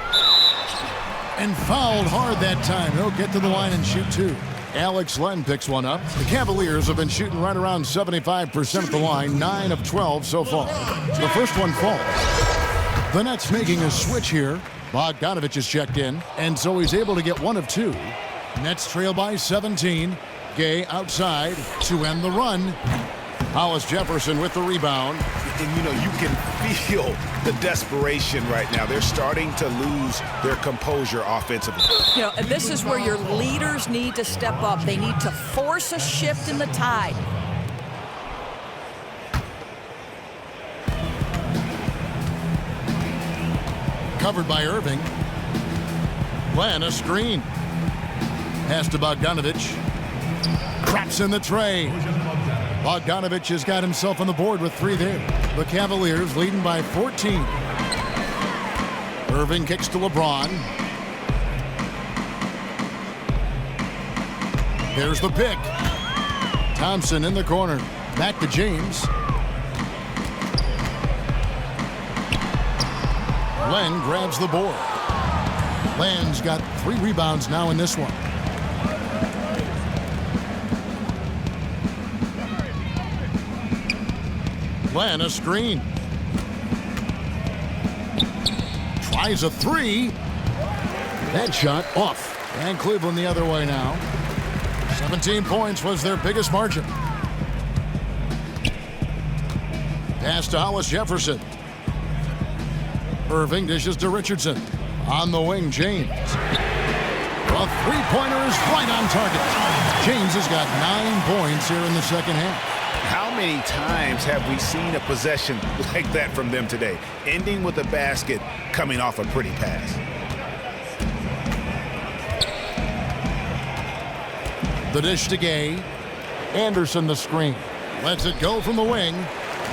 And fouled hard that time. He'll get to the line and shoot two. Alex Len picks one up. The Cavaliers have been shooting right around 75% at the line, 9 of 12 so far. The first one falls. The Nets making a switch here. Bogdanovich is checked in, and so he's able to get 1 of 2. Nets trail by 17. Gay outside to end the run. Hollis Jefferson with the rebound. And, you know, you can feel the desperation right now. They're starting to lose their composure offensively. You know, and this is where your leaders need to step up. They need to force a shift in the tide. Covered by Irving. Len, a screen. Pass to Bogdanovich. Traps in the tray. Bogdanovich has got himself on the board with 3 there. The Cavaliers leading by 14. Irving kicks to LeBron. There's the pick. Thompson in the corner. Back to James. Len grabs the board. Len's got 3 rebounds now in this one. Len, a screen. Tries a 3. That shot off. And Cleveland the other way now. 17 points was their biggest margin. Pass to Hollis Jefferson. Irving dishes to Richardson. On the wing, James. A three-pointer is right on target. James has got 9 points here in the second half. How many times have we seen a possession like that from them today? Ending with a basket, coming off a pretty pass. The dish to Gay. Anderson the screen. Lets it go from the wing.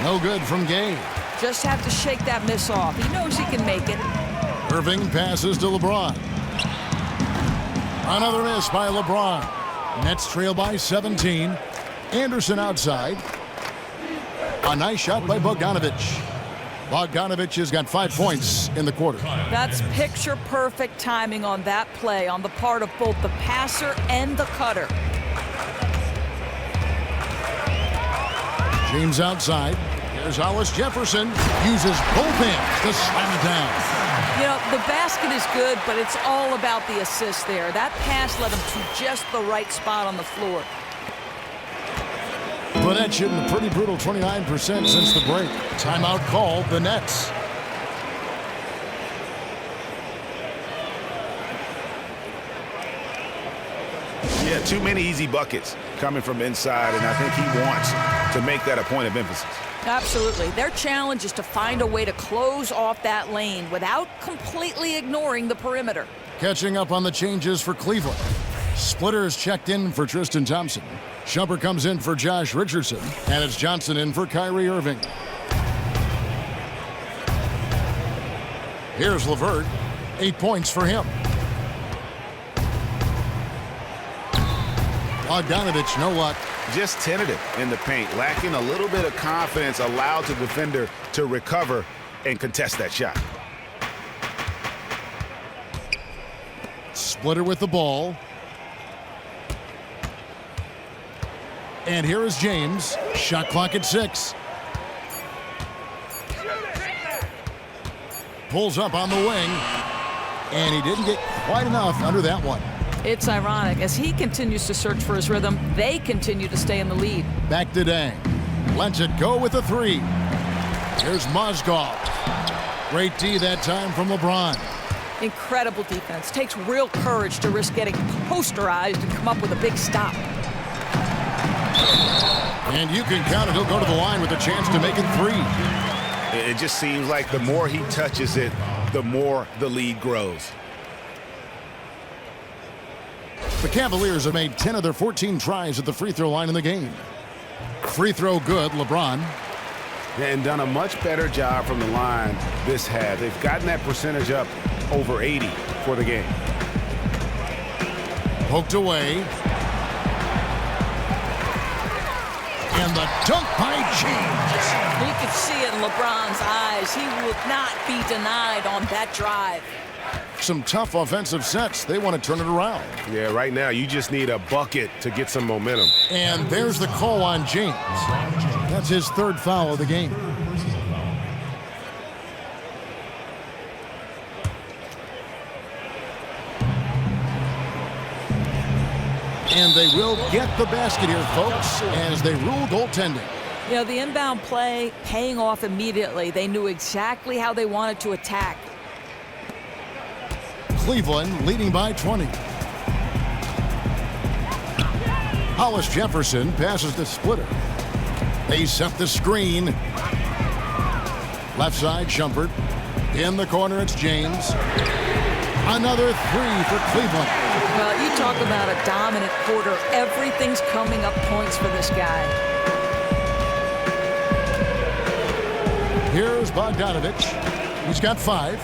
No good from Gay. Just have to shake that miss off. He knows he can make it. Irving passes to LeBron. Another miss by LeBron. Nets trail by 17. Anderson outside. A nice shot by Bogdanovich. Bogdanovich has got 5 points in the quarter. That's picture-perfect timing on that play on the part of both the passer and the cutter. James outside. Here's Hollis Jefferson. Uses both hands to slam it down. You know, the basket is good, but it's all about the assist there. That pass led him to just the right spot on the floor. Gwinnett shooting a pretty brutal 29% since the break. Timeout called the Nets. Yeah, too many easy buckets coming from inside, and I think he wants to make that a point of emphasis. Absolutely. Their challenge is to find a way to close off that lane without completely ignoring the perimeter. Catching up on the changes for Cleveland. Splitters checked in for Tristan Thompson. Shumpert comes in for Josh Richardson. And it's Johnson in for Kyrie Irving. Here's LeVert. 8 points for him. Bogdanovich, no luck. Just tentative in the paint, lacking a little bit of confidence, allowed the defender to recover and contest that shot. Splitter with the ball. And here is James. Shot clock at 6. Pulls up on the wing. And he didn't get quite enough under that one. It's ironic. As he continues to search for his rhythm, they continue to stay in the lead. Back to Dang. Lets it go with a 3. Here's Mozgov. Great D that time from LeBron. Incredible defense. Takes real courage to risk getting posterized and come up with a big stop. And you can count it. He'll go to the line with a chance to make it 3. It just seems like the more he touches it, the more the lead grows. The Cavaliers have made 10 of their 14 tries at the free throw line in the game. Free throw good, LeBron. And done a much better job from the line this half. They've gotten that percentage up over 80 for the game. Poked away. And the dunk by James. You could see it in LeBron's eyes. He would not be denied on that drive. Some tough offensive sets. They want to turn it around. Yeah, right now you just need a bucket to get some momentum. And there's the call on James. That's his third foul of the game. And they will get the basket here, folks, as they rule goaltending. You know, the inbound play paying off immediately. They knew exactly how they wanted to attack. Cleveland leading by 20. Hollis Jefferson passes the Splitter. They set the screen. Left side, Shumpert. In the corner, it's James. Another three for Cleveland. Well, you talk about a dominant quarter. Everything's coming up points for this guy. Here's Bogdanovich. He's got 5.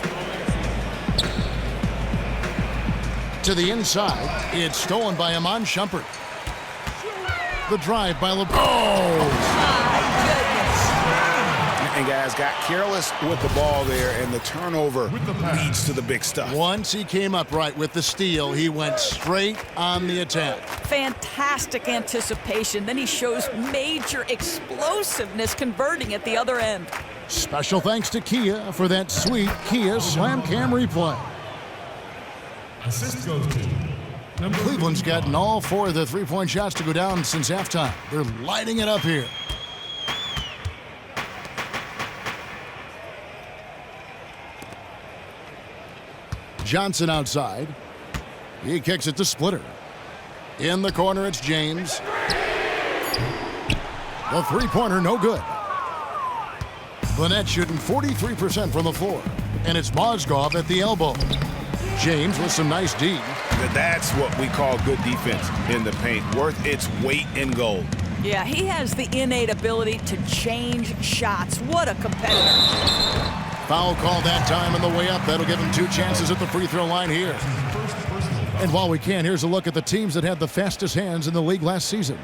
To the inside. It's stolen by Iman Shumpert. The drive by LeBron. My goodness. And guys got careless with the ball there, and the turnover leads to the big stuff. Once he came up right with the steal, he went straight on the attack. Fantastic anticipation. Then he shows major explosiveness converting at the other end. Special thanks to Kia for that sweet Kia Slam Cam replay. Assist goes to Cleveland's gotten all 4 of the three-point shots to go down since halftime. They're lighting it up here. Johnson outside. He kicks it to Splitter. In the corner, it's James. The three-pointer, no good. Burnett shooting 43% from the floor. And it's Mozgov at the elbow. James with some nice D. That's what we call good defense in the paint, worth its weight in gold. Yeah, he has the innate ability to change shots. What a competitor. Foul call that time on the way up. That'll give him 2 chances at the free throw line here. And while we can, here's a look at the teams that had the fastest hands in the league last season.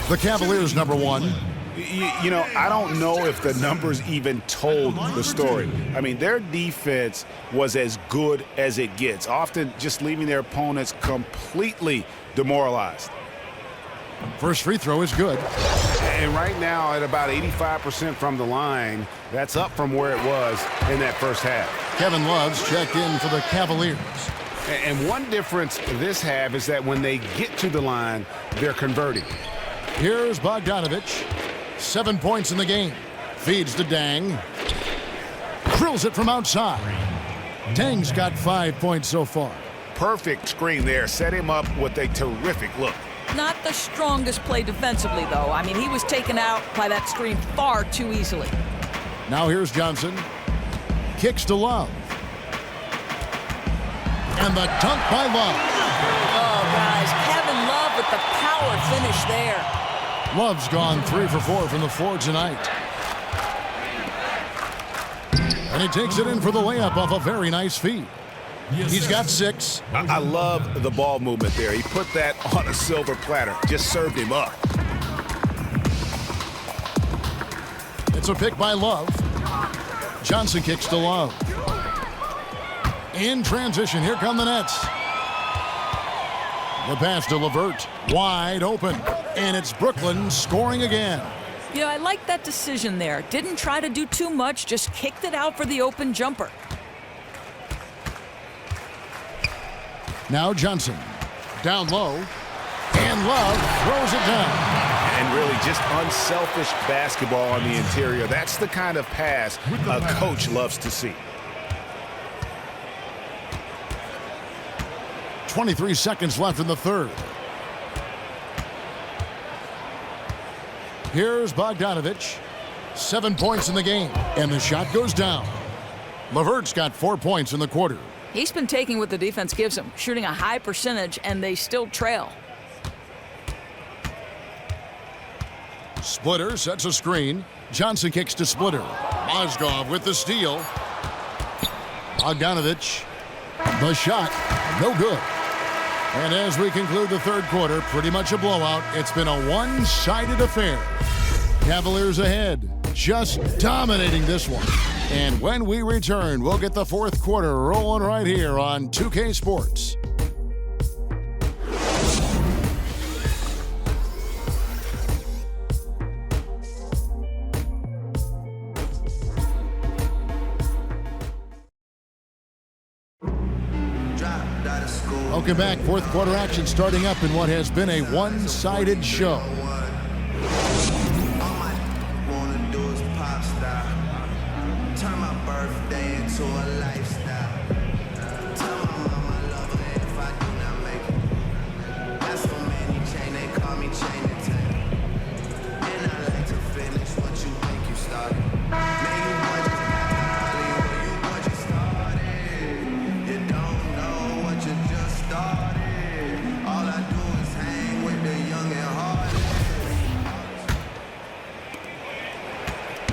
The Cavaliers, number 1. You know, I don't know if the numbers even told the story. I mean, their defense was as good as it gets, often just leaving their opponents completely demoralized. First free throw is good. And right now at about 85% from the line, that's up from where it was in that first half. Kevin Love's checked in for the Cavaliers. And one difference this half is that when they get to the line, they're converting. Here's Bogdanovich. 7 points in the game. Feeds to Dang. Drills it from outside. Dang's got 5 points so far. Perfect screen there. Set him up with a terrific look. Not the strongest play defensively, though. I mean, he was taken out by that screen far too easily. Now here's Johnson. Kicks to Love. And the dunk by Love. Oh, guys, Kevin Love with the power finish there. Love's gone 3 for 4 from the floor tonight. And he takes it in for the layup off a very nice feed. He's got 6. I love the ball movement there. He put that on a silver platter. Just served him up. It's a pick by Love. Johnson kicks to Love. In transition, here come the Nets. The pass to LeVert. Wide open. And it's Brooklyn scoring again. Yeah, I like that decision there. Didn't try to do too much, just kicked it out for the open jumper. Now Johnson. Down low. And Love throws it down. And really just unselfish basketball on the interior. That's the kind of pass a coach loves to see. 23 seconds left in the third. Here's Bogdanovich. 7 points in the game. And the shot goes down. LeVert's got 4 points in the quarter. He's been taking what the defense gives him, shooting a high percentage, and they still trail. Splitter sets a screen. Johnson kicks to Splitter. Mozgov with the steal. Bogdanovich. The shot. No good. And as we conclude the third quarter, pretty much a blowout. It's been a one-sided affair. Cavaliers ahead just dominating this one. And when we return, we'll get the fourth quarter rolling right here on 2K Sports. Welcome back. Fourth quarter action starting up in what has been a one-sided show. Turn my birthday into a lifestyle. Tell my mama I love her if I do not make it. Got so many chain, they call me chain attack. And I like to finish what you think you started. Man, you boy just got where you boy just started. You don't know what you just started. All I do is hang with the young and hard.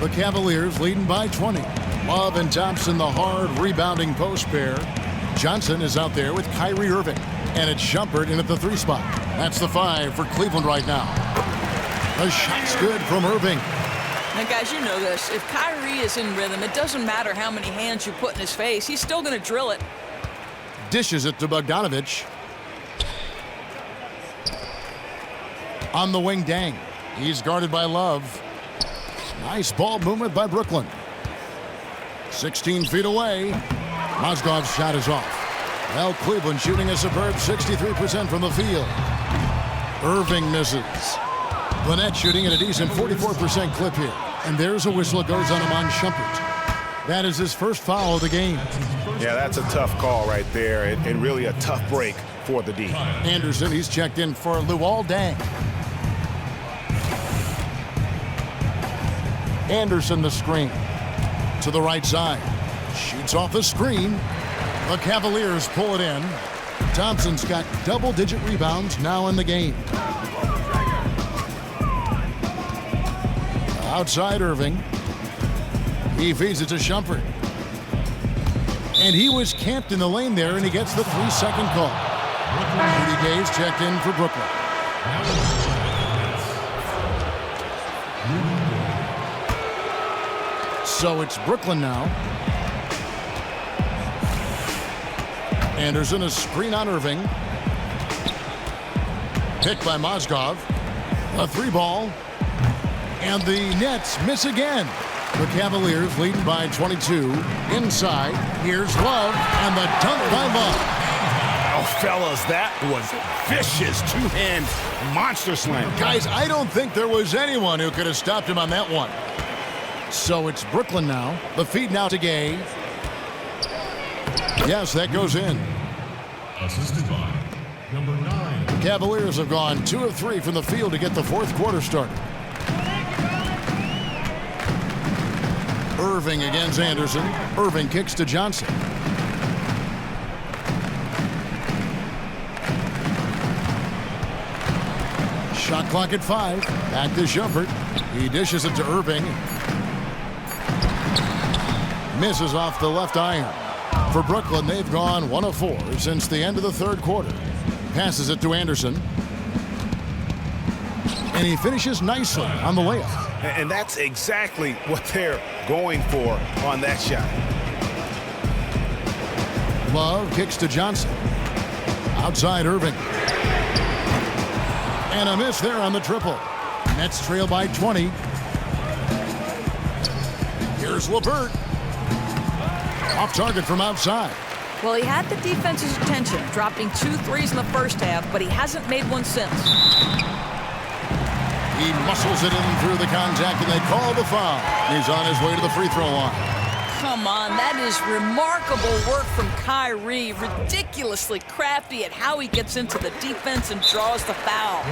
The Cavaliers leading by 20. Love and Thompson, the hard rebounding post pair. Johnson is out there with Kyrie Irving. And it's Shumpert in at the 3 spot. That's the 5 for Cleveland right now. The shot's good from Irving. Now, guys, you know this. If Kyrie is in rhythm, it doesn't matter how many hands you put in his face. He's still going to drill it. Dishes it to Bogdanovich. On the wing, Dang. He's guarded by Love. Nice ball movement by Brooklyn. 16 feet away. Mozgov's shot is off. Well, Cleveland shooting a superb 63% from the field. Irving misses. Lynette shooting at a decent 44% clip here. And there's a whistle. It goes on Iman Shumpert. That is his first foul of the game. Yeah, that's a tough call right there, and really a tough break for the D. Anderson, he's checked in for Luol Deng. Anderson, the screen. To the right side. Shoots off the screen. The Cavaliers pull it in. Thompson's got double-digit rebounds now in the game. Outside Irving. He feeds it to Shumpert. And he was camped in the lane there, and he gets the 3-second call. Rudy Gay's checked in for Brooklyn. So it's Brooklyn now. Anderson, a screen on Irving. Picked by Mozgov. A 3-ball. And the Nets miss again. The Cavaliers leading by 22. Inside, here's Love, and the dunk by Love. Oh, fellas, that was vicious two-hand monster slam. Guys, I don't think there was anyone who could have stopped him on that one. So it's Brooklyn now. The feed now to Gay. Yes, that goes in. Assisted by number 9. Cavaliers have gone 2 of 3 from the field to get the fourth quarter started. Irving against Anderson. Irving kicks to Johnson. Shot clock at 5. Back to Shumpert. He dishes it to Irving. Misses off the left iron. For Brooklyn, they've gone 1 of 4 since the end of the third quarter. Passes it to Anderson. And he finishes nicely on the layup. And that's exactly what they're going for on that shot. Love kicks to Johnson. Outside Irving. And a miss there on the triple. Nets trail by 20. Here's LeVert. Off target from outside. Well, he had the defense's attention, dropping 2 threes in the first half, but he hasn't made one since. He muscles it in through the contact, and they call the foul. He's on his way to the free throw line. Come on, that is remarkable work from Kyrie. Ridiculously crafty at how he gets into the defense and draws the foul.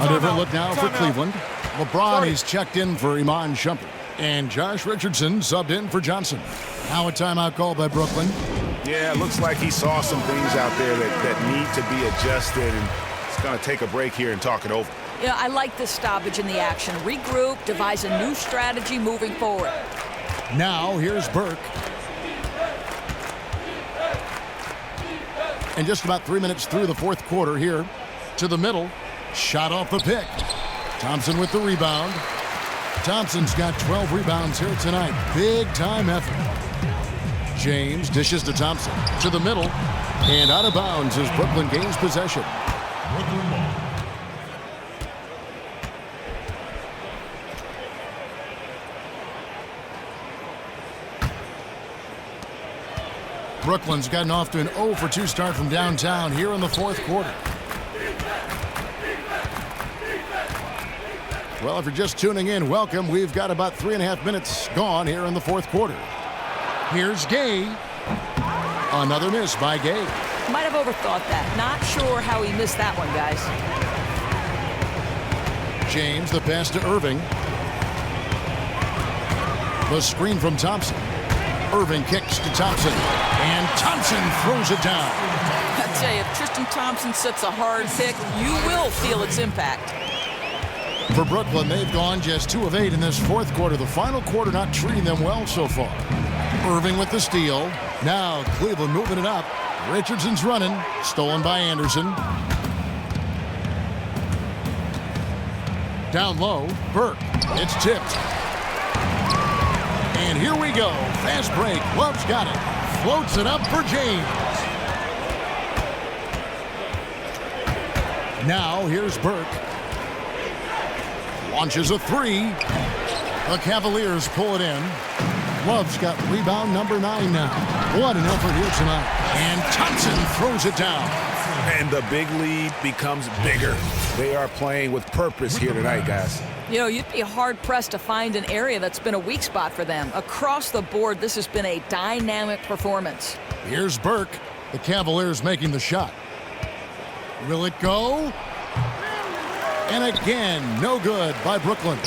A different look now for Cleveland. LeBron, he's checked in for Iman Shumpert. And Josh Richardson subbed in for Johnson. Now a timeout call by Brooklyn. Yeah, it looks like he saw some things out there that need to be adjusted, and he's going to take a break here and talk it over. Yeah, I like this stoppage in the action. Regroup, devise a new strategy moving forward. Now here's Burke. And just about 3 minutes through the fourth quarter here to the middle. Shot off the pick. Thompson with the rebound. Thompson's got 12 rebounds here tonight. Big time effort. James dishes to Thompson. To the middle. And out of bounds as Brooklyn gains possession. Brooklyn ball. Brooklyn's gotten off to an 0-for-2 start from downtown here in the fourth quarter. Well, if you're just tuning in, welcome. We've got about 3.5 minutes gone here in the fourth quarter. Here's Gay. Another miss by Gay. Might have overthought that. Not sure how he missed that one, guys. James, the pass to Irving. The screen from Thompson. Irving kicks to Thompson. And Thompson throws it down. I tell you, if Tristan Thompson sets a hard pick, you will feel its impact. For Brooklyn, they've gone just 2 of 8 in this fourth quarter. The final quarter not treating them well so far. Irving with the steal. Now Cleveland moving it up. Richardson's running. Stolen by Anderson. Down low, Burke. It's tipped. And here we go. Fast break. Love's got it. Floats it up for James. Now here's Burke. Launches a 3. The Cavaliers pull it in. Love's got rebound number 9 now. What an effort here tonight. And Thompson throws it down. And the big lead becomes bigger. They are playing with purpose here tonight, guys. You know, you'd be hard-pressed to find an area that's been a weak spot for them. Across the board, this has been a dynamic performance. Here's Burke. The Cavaliers making the shot. Will it go? And again, no good by Brooklyn.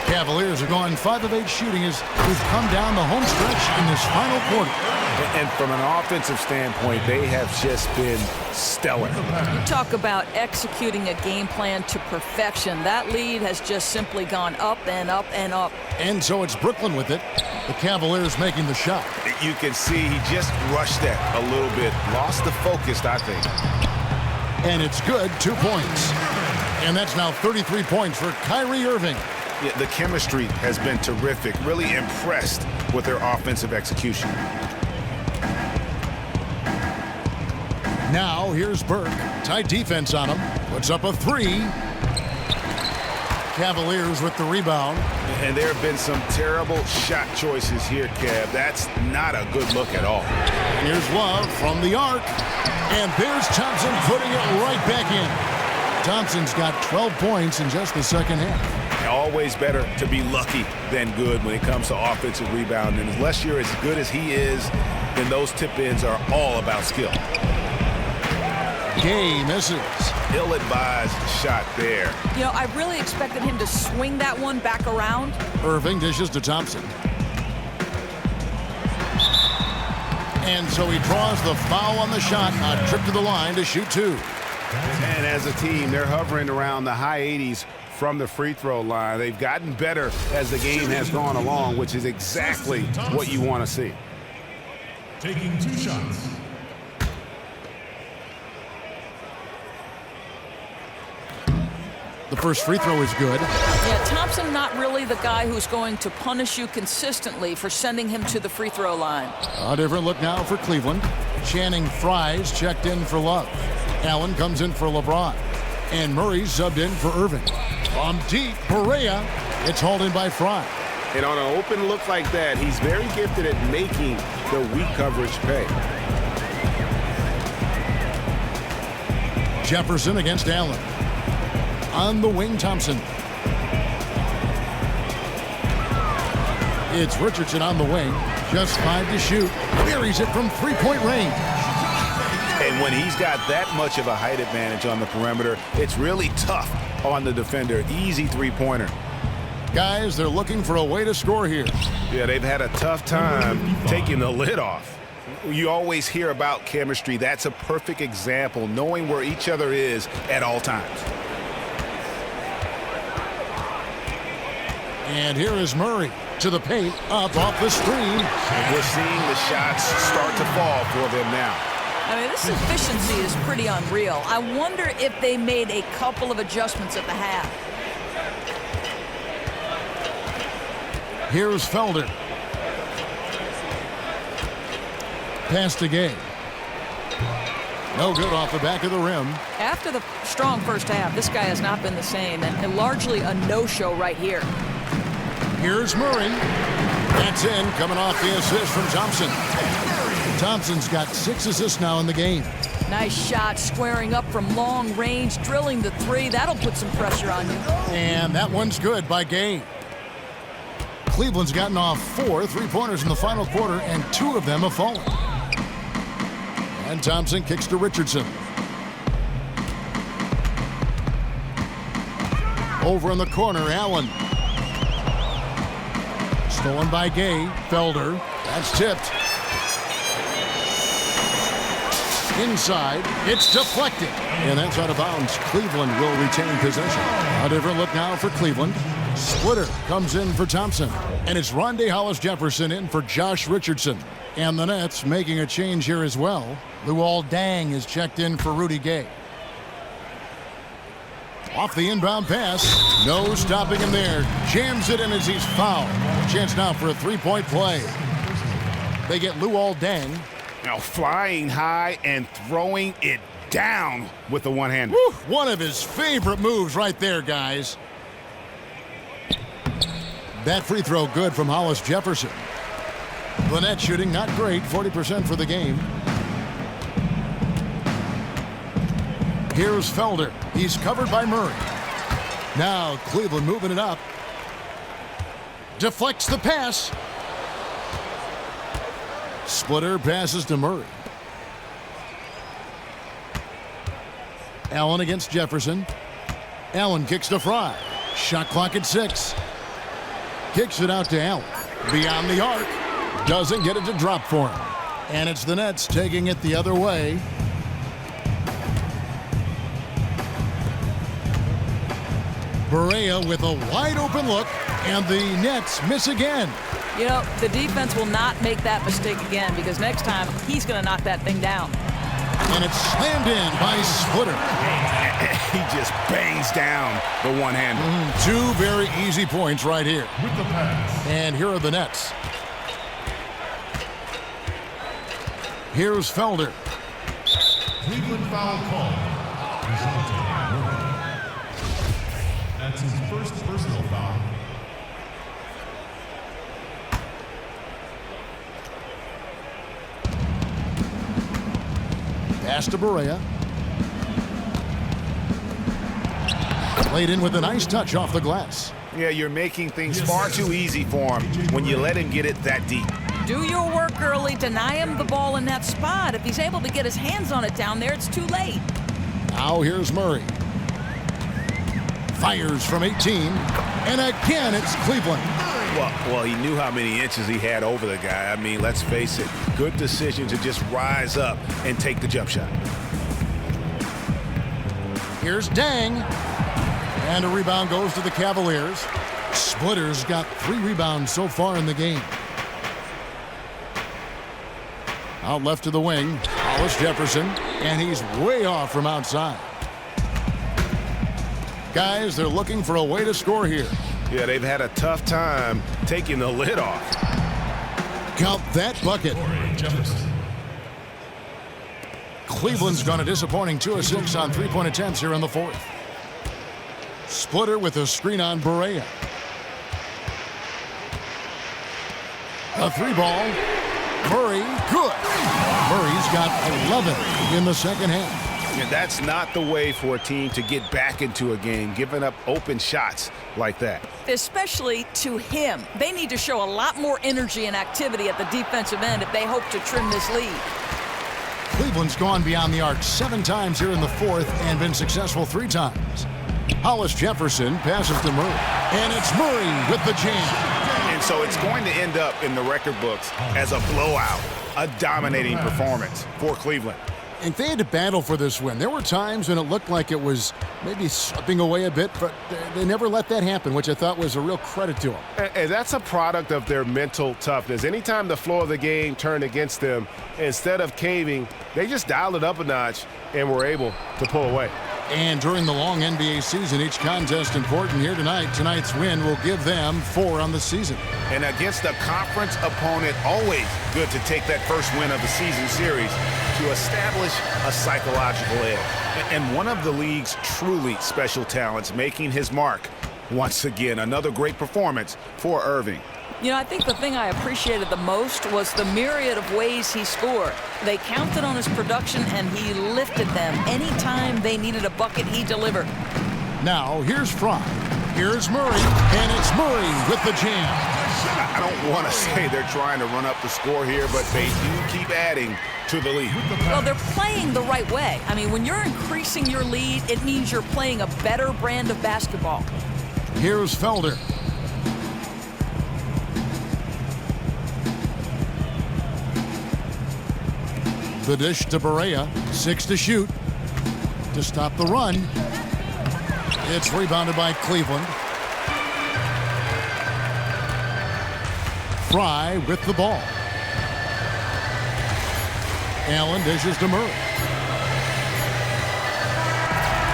Cavaliers are going 5 of 8 shooting as we've come down the home stretch in this final quarter. And from an offensive standpoint, they have just been stellar. You talk about executing a game plan to perfection. That lead has just simply gone up and up and up. And so it's Brooklyn with it. The Cavaliers making the shot. You can see he just rushed that a little bit. Lost the focus, I think. And it's good, 2 points. And that's now 33 points for Kyrie Irving. Yeah, the chemistry has been terrific. Really impressed with their offensive execution. Now here's Burke. Tight defense on him. Puts up a 3. Cavaliers with the rebound. And there have been some terrible shot choices here, Kev. That's not a good look at all. And here's Love from the arc. And there's Thompson putting it right back in. Thompson's got 12 points in just the second half. Always better to be lucky than good when it comes to offensive rebound. And unless you're as good as he is, then those tip-ins are all about skill. Gay misses. Ill-advised shot there. You know, I really expected him to swing that one back around. Irving dishes to Thompson. And so he draws the foul on the shot. A trip to the line to shoot 2. And as a team, they're hovering around the high 80s from the free throw line. They've gotten better as the game has gone along, which is exactly what you want to see. Taking 2 shots. The first free throw is good. Yeah, Thompson not really the guy who's going to punish you consistently for sending him to the free throw line. A different look now for Cleveland. Channing Frye's checked in for Love. Allen comes in for LeBron. And Murray's subbed in for Irving. From deep, Perea. It's hauled in by Frye. And on an open look like that, he's very gifted at making the weak coverage pay. Jefferson against Allen. On the wing, Thompson. It's Richardson on the wing. Just 5 to shoot. Buries it from 3-point range. And when he's got that much of a height advantage on the perimeter, it's really tough on the defender. Easy 3-pointer. Guys, they're looking for a way to score here. Yeah, they've had a tough time taking the lid off. You always hear about chemistry. That's a perfect example, knowing where each other is at all times. And here is Murray to the paint, up off the screen. And we're seeing the shots start to fall for them now. I mean, this efficiency is pretty unreal. I wonder if they made a couple of adjustments at the half. Here's Felder. Pass to Gay. No good off the back of the rim. After the strong first half, this guy has not been the same, and largely a no-show right here. Here's Murray. That's in, coming off the assist from Thompson. Thompson's got 6 assists now in the game. Nice shot, squaring up from long range, drilling the three. That'll put some pressure on you. And that one's good by Gay. Cleveland's gotten off 4 3-pointers in the final quarter, and 2 of them have fallen. And Thompson kicks to Richardson. Over in the corner, Allen. Stolen by Gay. Felder. That's tipped. Inside. It's deflected. And that's out of bounds. Cleveland will retain possession. A different look now for Cleveland. Splitter comes in for Thompson. And it's Rondae Hollis-Jefferson in for Josh Richardson. And the Nets making a change here as well. Luol Deng is checked in for Rudy Gay. Off the inbound pass. No stopping him there. Jams it in as he's fouled. Chance now for a 3-point play. They get Luol Deng. Now flying high and throwing it down with the one-hander. One of his favorite moves right there, guys. That free throw good from Hollis-Jefferson. The net shooting not great, 40% for the game. Here's Felder. He's covered by Murray. Now Cleveland moving it up. Deflects the pass. Splitter passes to Murray. Allen against Jefferson. Allen kicks to Fry. Shot clock at 6. Kicks it out to Allen. Beyond the arc. Doesn't get it to drop for him. And it's the Nets taking it the other way. Barea with a wide open look, and the Nets miss again. You know, the defense will not make that mistake again, because next time he's going to knock that thing down. And it's slammed in by Splitter. He just bangs down the one-hander. 2 very easy points right here. With the pass. And here are the Nets. Here's Felder. Cleveland foul call. That's his first personal foul. Pass to Barea. Played in with a nice touch off the glass. Yeah, you're making things far too easy for him when you let him get it that deep. Do your work early. Deny him the ball in that spot. If he's able to get his hands on it down there, it's too late. Now here's Murray. Fires from 18. And again, it's Cleveland. Well, he knew how many inches he had over the guy. I mean, let's face it, good decision to just rise up and take the jump shot. Here's Deng. And a rebound goes to the Cavaliers. Splitter's got 3 rebounds so far in the game. Out left to the wing, Hollis-Jefferson, and he's way off from outside. Guys, they're looking for a way to score here. Yeah, they've had a tough time taking the lid off. Count that bucket. Cleveland's gone a disappointing 2 of 6 on 3-point attempts here in the 4th. Splitter with a screen on Barea. A 3-ball. Murray, good. Murray's got 11 in the second half. And that's not the way for a team to get back into a game, giving up open shots like that. Especially to him. They need to show a lot more energy and activity at the defensive end if they hope to trim this lead. Cleveland's gone beyond the arc 7 times here in the 4th and been successful 3 times. Hollis-Jefferson passes to Murray. And it's Murray with the jam. And so it's going to end up in the record books as a blowout, a dominating performance for Cleveland. And they had to battle for this win. There were times when it looked like it was maybe slipping away a bit, but they never let that happen, which I thought was a real credit to them. And that's a product of their mental toughness. Anytime the flow of the game turned against them, instead of caving, they just dialed it up a notch and were able to pull away. And during the long NBA season, each contest important here tonight. Tonight's win will give them 4 on the season. And against a conference opponent, always good to take that first win of the season series to establish a psychological edge. And one of the league's truly special talents making his mark. Once again, another great performance for Irving. You know, I think the thing I appreciated the most was the myriad of ways he scored. They counted on his production, and he lifted them. Anytime they needed a bucket, he delivered. Now, here's Fry. Here's Murray, and it's Murray with the jam. I don't want to say they're trying to run up the score here, but they do keep adding to the lead. Well, they're playing the right way. I mean, when you're increasing your lead, it means you're playing a better brand of basketball. Here's Felder. The dish to Barea. 6 to shoot. To stop the run. It's rebounded by Cleveland. Fry with the ball. Allen dishes to Murray.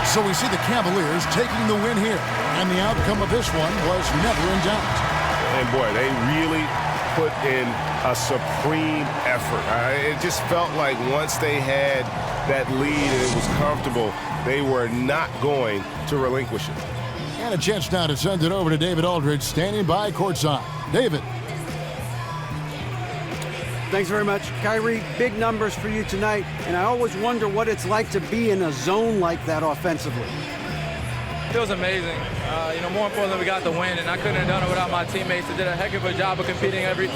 So we see the Cavaliers taking the win here. And the outcome of this one was never in doubt. And boy, they really put in a supreme effort. It just felt like once they had that lead and it was comfortable, they were not going to relinquish it. And a chance now to send it over to David Aldridge, standing by courtside. David. Thanks very much. Kyrie, big numbers for you tonight, and I always wonder what it's like to be in a zone like that offensively. Feels amazing. More importantly, we got the win, and I couldn't have done it without my teammates. They did a heck of a job of competing every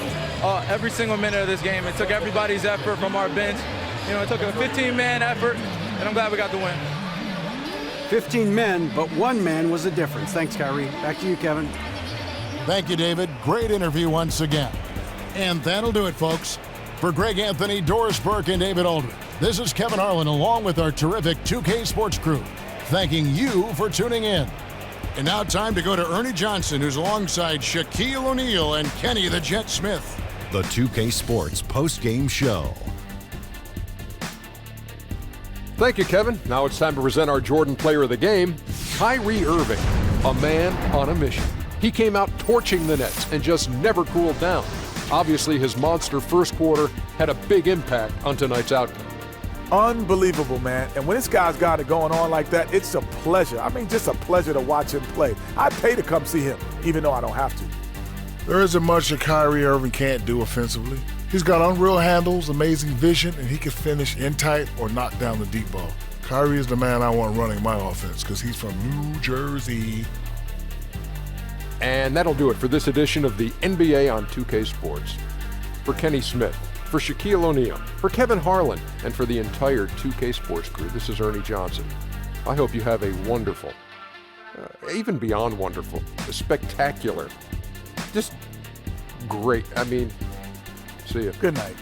single minute of this game. It took everybody's effort from our bench. It took a 15-man effort, and I'm glad we got the win. 15 men, but one man was the difference. Thanks, Kyrie. Back to you, Kevin. Thank you, David. Great interview once again. And that'll do it, folks. For Greg Anthony, Doris Burke, and David Aldridge, this is Kevin Harlan along with our terrific 2K Sports crew, thanking you for tuning in. And now time to go to Ernie Johnson, who's alongside Shaquille O'Neal and Kenny the Jet Smith. The 2K Sports post-game show. Thank you, Kevin. Now it's time to present our Jordan Player of the Game, Kyrie Irving, a man on a mission. He came out torching the Nets and just never cooled down. Obviously, his monster first quarter had a big impact on tonight's outcome. Unbelievable, man. And when this guy's got it going on like that, it's a pleasure. I mean, just a pleasure to watch him play. I'd pay to come see him, even though I don't have to. There isn't much that Kyrie Irving can't do offensively. He's got unreal handles, amazing vision, and he can finish in tight or knock down the deep ball. Kyrie is the man I want running my offense because he's from New Jersey. And that'll do it for this edition of the NBA on 2K Sports. For Kenny Smith, for Shaquille O'Neal, for Kevin Harlan, and for the entire 2K Sports crew, this is Ernie Johnson. I hope you have a wonderful, even beyond wonderful, spectacular, just great. See you. Good night.